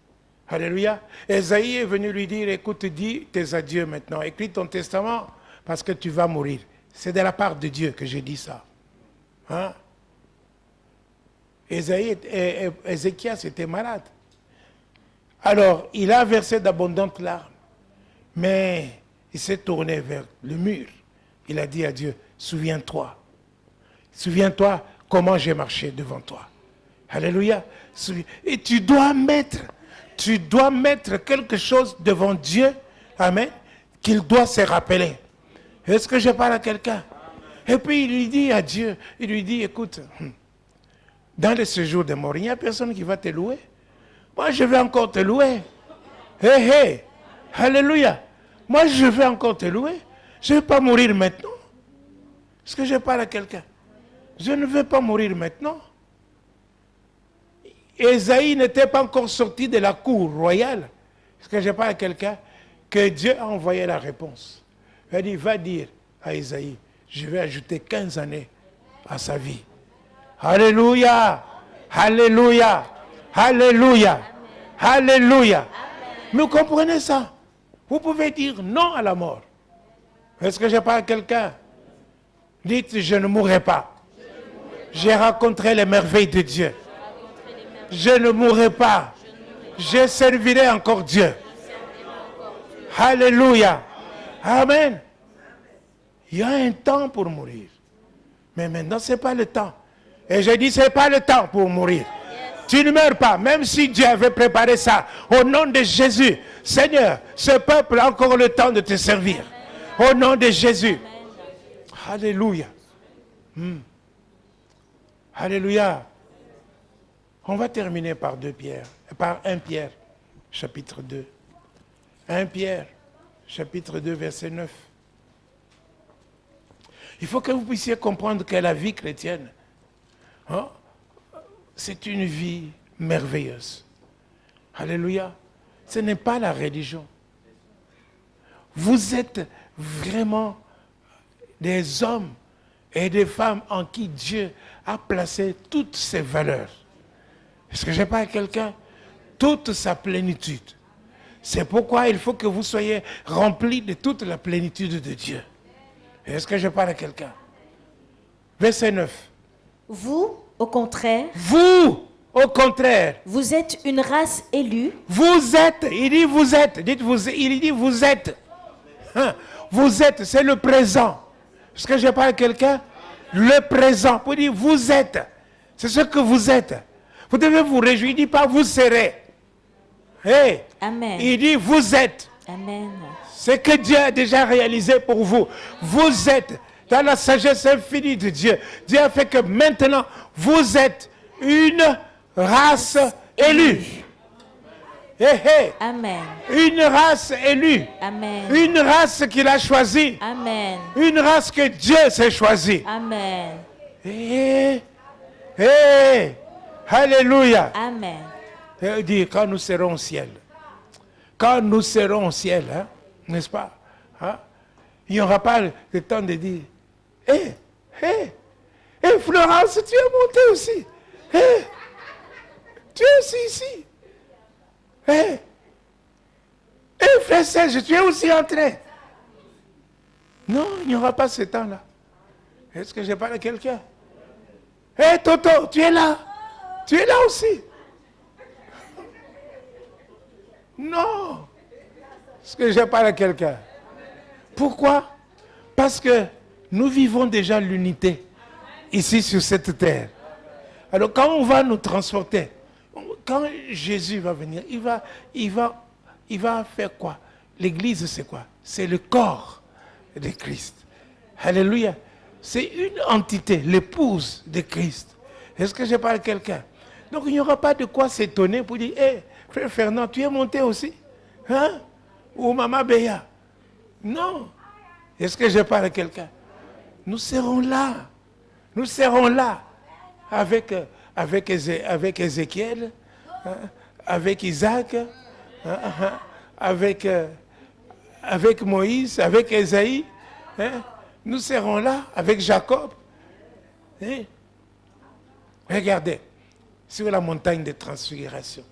alléluia. Ésaïe est venu lui dire, écoute, dis tes adieux maintenant, écris ton testament parce que tu vas mourir. C'est de la part de Dieu que j'ai dit ça. Hein? Ézéchias était malade. Alors, il a versé d'abondantes larmes, mais il s'est tourné vers le mur. Il a dit à Dieu, souviens-toi comment j'ai marché devant toi. Alléluia. Et tu dois mettre quelque chose devant Dieu, amen, qu'il doit se rappeler. Est-ce que je parle à quelqu'un? Et puis il lui dit à Dieu, il lui dit, écoute, dans le séjour des morts, il n'y a personne qui va te louer. Moi, je vais encore te louer. Hé, hé, alléluia. Moi, je vais encore te louer. Je ne vais pas mourir maintenant. Est-ce que je parle à quelqu'un? Je ne vais pas mourir maintenant. Ésaïe n'était pas encore sorti de la cour royale. Est-ce que je parle à quelqu'un? Que Dieu a envoyé la réponse. Il a dit, va dire à Ésaïe, je vais ajouter 15 années à sa vie. Alléluia. Alléluia. Alléluia. Alléluia. Vous comprenez ça? Vous pouvez dire non à la mort. Est-ce que je parle à quelqu'un? Dites, je ne mourrai pas. J'ai rencontré les merveilles de Dieu. Je ne mourrai pas. Je servirai encore Dieu. Alléluia. Amen. Il y a un temps pour mourir. Mais maintenant, ce n'est pas le temps. Et je dis, ce n'est pas le temps pour mourir. Tu ne meurs pas, même si Dieu avait préparé ça. Au nom de Jésus, Seigneur, ce peuple a encore le temps de te servir. Au nom de Jésus. Alléluia. Alléluia. On va terminer par 1 Pierre, chapitre 2. 1 Pierre, chapitre 2, verset 9. Il faut que vous puissiez comprendre que la vie chrétienne, hein, c'est une vie merveilleuse. Alléluia. Ce n'est pas la religion. Vous êtes vraiment des hommes et des femmes en qui Dieu a placé toutes ses valeurs. Est-ce que je parle à quelqu'un? Toute sa plénitude. C'est pourquoi il faut que vous soyez remplis de toute la plénitude de Dieu. Est-ce que je parle à quelqu'un? Verset 9.
Vous, au contraire,
Vous, au contraire,
vous êtes une race élue,
vous êtes, il dit vous êtes, dites vous, il dit vous êtes. Hein? Vous êtes, c'est le présent. Est-ce que je parle à quelqu'un? Le présent, pour dire vous êtes. C'est ce que vous êtes. Vous devez vous réjouir, il ne dit pas vous serez. Hey,
Amen.
il dit vous êtes.
Amen.
Ce que Dieu a déjà réalisé pour vous. Vous êtes dans la sagesse infinie de Dieu. Dieu a fait que maintenant, vous êtes une race élue. Hey, hey.
Amen.
Une race élue.
Amen.
Une race qu'il a choisie.
Amen.
Une race que Dieu s'est choisie.
Amen.
Hey, hey. Alléluia.
Amen.
Il dit quand nous serons au ciel. Quand nous serons au ciel, hein, n'est-ce pas? Hein? Il n'y aura pas le temps de dire hé, hé, hé, Florence, tu es montée aussi. Hé, tu es aussi ici. Hé, hé, frère Serge, tu es aussi entré. Non, il n'y aura pas ce temps-là. Est-ce que je parle à quelqu'un? Hé, Toto, tu es là. Tu es là aussi. Non. Est-ce que je parle à quelqu'un? Pourquoi? Parce que nous vivons déjà l'unité ici sur cette terre. Alors quand on va nous transporter, quand Jésus va venir, il va faire quoi? L'église, c'est quoi? C'est le corps de Christ. Alléluia. C'est une entité, l'épouse de Christ. Est-ce que je parle à quelqu'un? Donc il n'y aura pas de quoi s'étonner pour dire, hé, frère Fernand, tu es monté aussi? Hein? Ou Maman Béa? Non. Est-ce que je parle à quelqu'un? Nous serons là. Nous serons là. Avec Ézéchiel, hein, avec Isaac, hein, avec Moïse, avec Ésaïe. Hein. Nous serons là avec Jacob. Hein. Regardez, sur la montagne de transfiguration.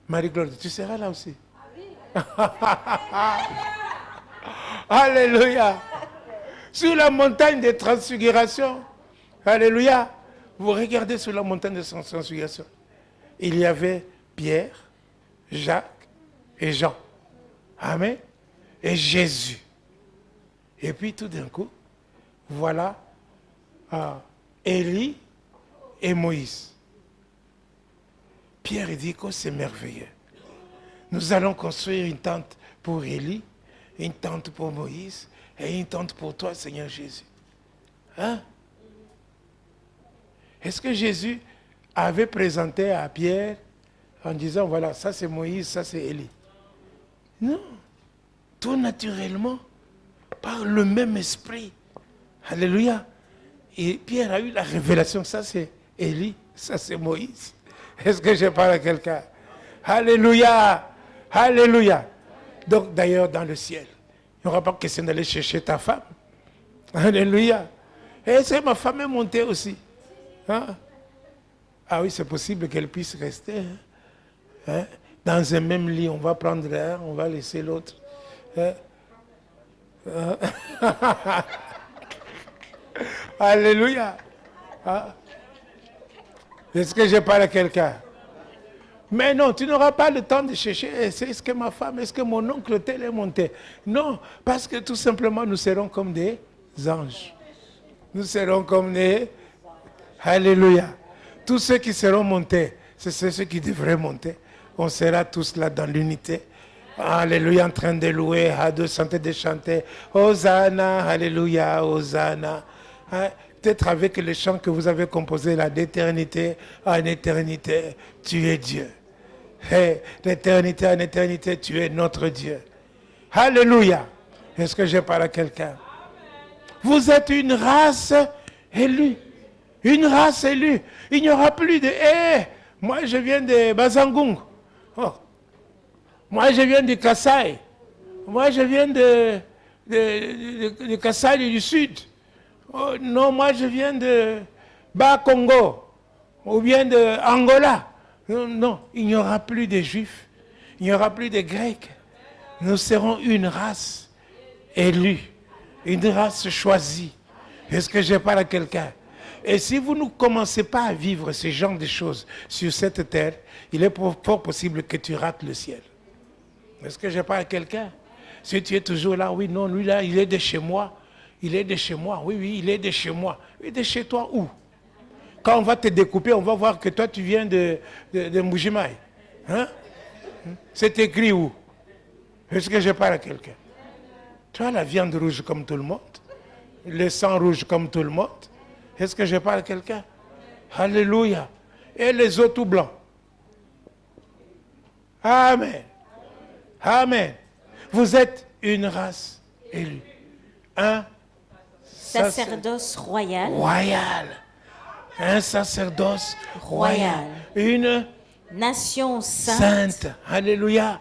Marie-Claude, tu seras là aussi. Alléluia. Sur la montagne de transfiguration. Alléluia. Vous regardez sur la montagne de transfiguration. Il y avait Pierre, Jacques et Jean. Amen. Et Jésus. Et puis tout d'un coup, voilà Élie et Moïse. Pierre dit que c'est merveilleux. Nous allons construire une tente pour Élie, une tente pour Moïse et une tente pour toi, Seigneur Jésus. Hein? Est-ce que Jésus avait présenté à Pierre en disant, voilà, ça c'est Moïse, ça c'est Élie? Non. Tout naturellement, par le même esprit. Alléluia. Et Pierre a eu la révélation, ça c'est Élie, ça c'est Moïse. Est-ce que je parle à quelqu'un? Alléluia. Alléluia. Donc d'ailleurs dans le ciel, il n'y aura pas question d'aller chercher ta femme. Alléluia. Et c'est ma femme est montée aussi. Hein? Ah oui, c'est possible qu'elle puisse rester. Hein? Dans un même lit, on va prendre l'un, on va laisser l'autre. Hein? Alléluia. Hein? Est-ce que je parle à quelqu'un? Mais non, tu n'auras pas le temps de chercher, est-ce que ma femme, est-ce que mon oncle tel est monté? Non, parce que tout simplement, nous serons comme des anges. Nous serons comme des... Alléluia. Tous ceux qui seront montés, c'est ceux qui devraient monter. On sera tous là dans l'unité. Alléluia, en train de louer, à de chanter, de chanter. Hosanna, alléluia, Hosanna. Hein? Peut-être avec le chant que vous avez composé là, d'éternité en éternité, tu es Dieu. Hey, d'éternité en éternité, tu es notre Dieu. Alléluia. Est-ce que je parle à quelqu'un? Vous êtes une race élue. Une race élue. Il n'y aura plus de... moi je viens de Bazangung. Oh. Moi je viens de Kassai. Moi je viens de Kassai du Sud. Oh, non, moi je viens de Bas-Congo. Ou bien de Angola. Non, il n'y aura plus de Juifs. Il n'y aura plus de Grecs. Nous serons une race élue. Une race choisie. Est-ce que je parle à quelqu'un? Et si vous ne commencez pas à vivre ce genre de choses sur cette terre, il est fort possible que tu rates le ciel. Est-ce que je parle à quelqu'un? Si tu es toujours là, oui, non, lui là, il est de chez moi. Il est de chez moi. Oui, oui, il est de chez moi. Oui, de chez toi où? Quand on va te découper, on va voir que toi, tu viens de Mbujimaï. Hein? C'est écrit où? Est-ce que je parle à quelqu'un? Tu as la viande rouge comme tout le monde. Le sang rouge comme tout le monde. Est-ce que je parle à quelqu'un? Alléluia. Et les os tout blancs. Amen. Amen. Vous êtes une race élue. Un
sacerdoce royal.
Royal. Un sacerdoce royal. Une
nation sainte.
Alléluia.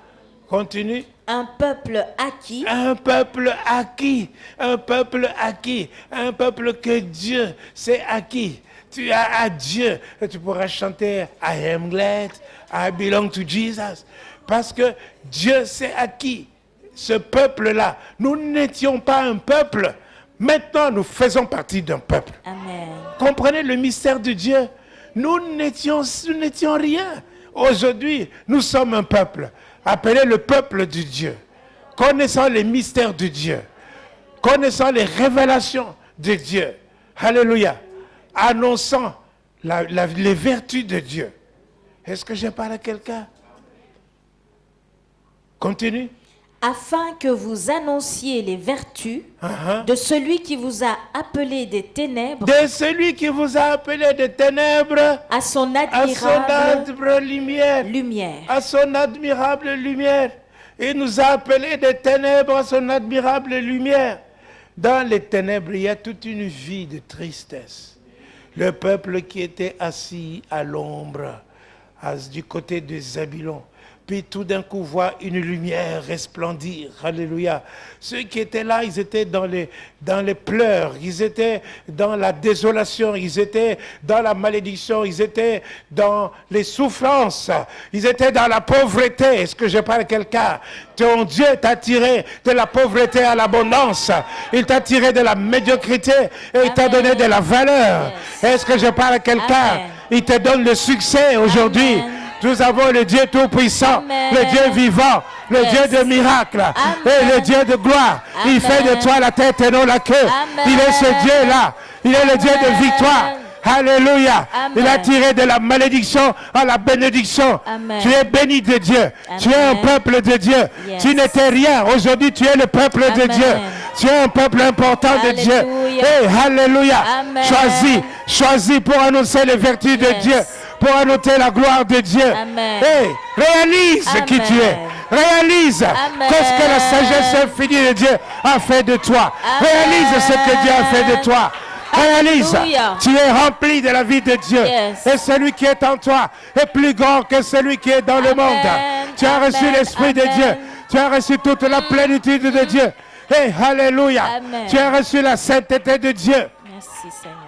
Continue.
Un peuple acquis.
Un peuple acquis. Un peuple acquis. Un peuple que Dieu s'est acquis. Tu as à Dieu. Et tu pourras chanter I am glad, I belong to Jesus. Parce que Dieu s'est acquis. Ce peuple-là. Nous n'étions pas un peuple. Maintenant, nous faisons partie d'un peuple.
Amen.
Comprenez le mystère de Dieu. Nous n'étions rien. Aujourd'hui, nous sommes un peuple. Appelé le peuple de Dieu. Connaissant les mystères de Dieu. Connaissant les révélations de Dieu. Alléluia. Annonçant les vertus de Dieu. Est-ce que je parle à quelqu'un? Continue.
Afin que vous annonciez les vertus de celui qui vous a appelé des ténèbres.
De celui qui vous a appelé des ténèbres.
À son admirable
lumière. À son admirable lumière. Il nous a appelés des ténèbres à son admirable lumière. Dans les ténèbres, il y a toute une vie de tristesse. Le peuple qui était assis à l'ombre, du côté de Zabulon. Puis tout d'un coup, voit une lumière resplendir. Alléluia. Ceux qui étaient là, ils étaient dans les pleurs. Ils étaient dans la désolation. Ils étaient dans la malédiction. Ils étaient dans les souffrances. Ils étaient dans la pauvreté. Est-ce que je parle à quelqu'un? Ton Dieu t'a tiré de la pauvreté à l'abondance. Il t'a tiré de la médiocrité et il t'a donné de la valeur. Est-ce que je parle à quelqu'un? Il te donne le succès aujourd'hui. Nous avons le Dieu Tout-Puissant, le Dieu vivant, le Dieu de miracles et le Dieu de gloire. Il fait de toi la tête et non la queue. Il est ce Dieu-là. Il est le Dieu de victoire. Alléluia. Il a tiré de la malédiction à la bénédiction. Tu es béni de Dieu. Tu es un peuple de Dieu. Tu n'étais rien. Aujourd'hui, tu es le peuple de Dieu. Tu es un peuple important de Dieu. Hey, alléluia. Choisis pour annoncer les vertus de Dieu. Pour annoncer la gloire de Dieu. Hey, réalise qui tu es. Réalise ce que la sagesse infinie de Dieu a fait de toi. Réalise ce que Dieu a fait de toi. Réalise, tu es rempli de la vie de Dieu. Et celui qui est en toi est plus grand que celui qui est dans le monde. Tu as reçu l'Esprit de Dieu. Tu as reçu toute la plénitude de Dieu. Hey, alléluia. Tu as reçu la sainteté de Dieu.
Merci Seigneur.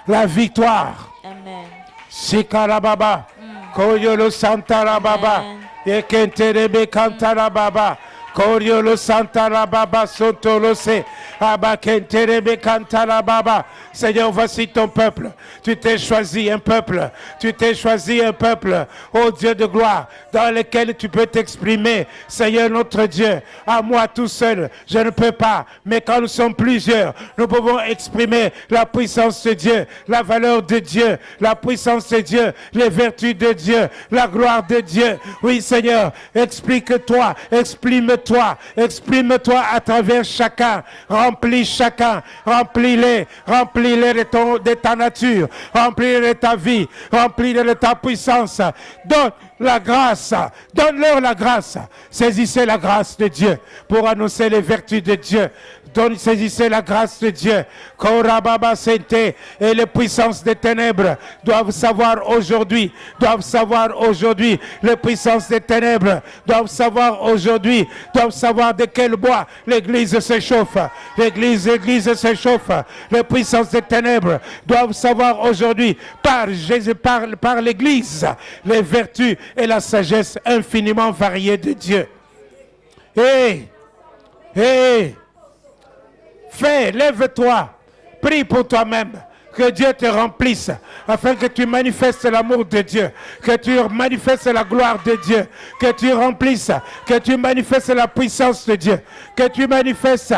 La victoire.
Amen.
Shikarababa, Koyolo Santarababa, Ekenterebe Kantarababa, Koyolo Santarababa, Sotolose, Abakenterebe Kantarababa. Seigneur, voici ton peuple. Tu t'es choisi un peuple. Tu t'es choisi un peuple, ô Dieu de gloire, dans lequel tu peux t'exprimer. Seigneur notre Dieu, à moi tout seul, je ne peux pas. Mais quand nous sommes plusieurs, nous pouvons exprimer la puissance de Dieu, la valeur de Dieu, la puissance de Dieu, les vertus de Dieu, la gloire de Dieu. Oui, Seigneur, explique-toi, exprime-toi Parle-toi, exprime-toi à travers chacun. Remplis chacun, remplis-les de ta nature, remplis-les de ta vie, remplis-les de ta puissance. Donne la grâce, donne-leur la grâce. Saisissez la grâce de Dieu pour annoncer les vertus de Dieu. Saisissez la grâce de Dieu. Korababa Sente et les puissances des ténèbres doivent savoir aujourd'hui, les puissances des ténèbres doivent savoir aujourd'hui, doivent savoir de quel bois l'église se chauffe. L'église se chauffe. Les puissances des ténèbres doivent savoir aujourd'hui par Jésus, par l'église, les vertus et la sagesse infiniment variée de Dieu. Fais, lève-toi, prie pour toi-même, que Dieu te remplisse, afin que tu manifestes l'amour de Dieu, que tu manifestes la gloire de Dieu, que tu remplisses, que tu manifestes la puissance de Dieu, que tu manifestes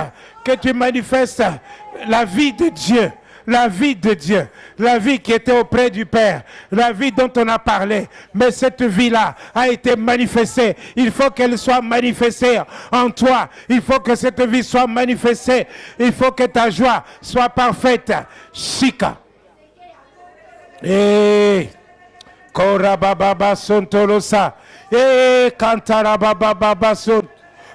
la vie de Dieu. La vie de Dieu, la vie qui était auprès du Père, la vie dont on a parlé. Mais cette vie-là a été manifestée. Il faut qu'elle soit manifestée en toi. Il faut que cette vie soit manifestée. Il faut que ta joie soit parfaite. Shika. Korababa Sontolosa. Kantarababa Son.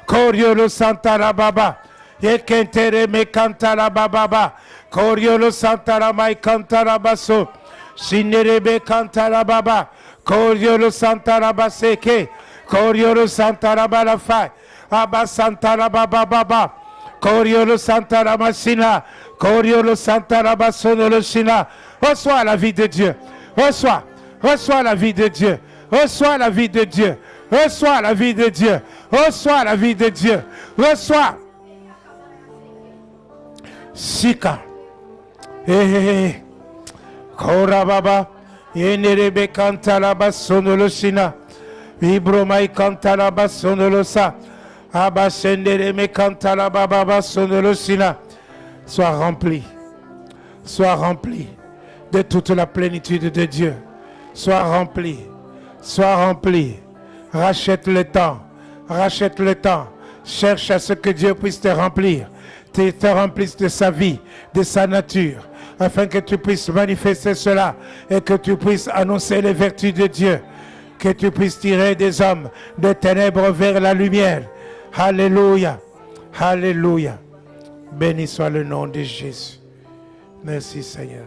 Koriolo Santarababa. Yekentere me Kantarababa. Koriolo Santaramai Kantarabaso, Sinerebe Kantarababa, Koriolo Santarabaseke, Koriolo Santarabalafa, Abba Santarababa, Koriolo Santaramasina, Koriolo Santarabasonolosina. Reçois la vie de Dieu, reçois la vie de Dieu, reçois la vie de Dieu, reçois la vie de Dieu, reçois la vie de Dieu, reçois. Sika. Korababa Yenerebe Kantalaba Sonolosina Vibromai Kantalaba Sonolosa Abasendereme Kantalaba Sonolosina. Sois rempli de toute la plénitude de Dieu. Sois rempli. Rachète le temps. Cherche à ce que Dieu puisse te remplir. Te remplisse de sa vie, de sa nature, afin que tu puisses manifester cela et que tu puisses annoncer les vertus de Dieu, que tu puisses tirer des hommes des ténèbres vers la lumière. Alléluia, alléluia. Béni soit le nom de Jésus. Merci Seigneur.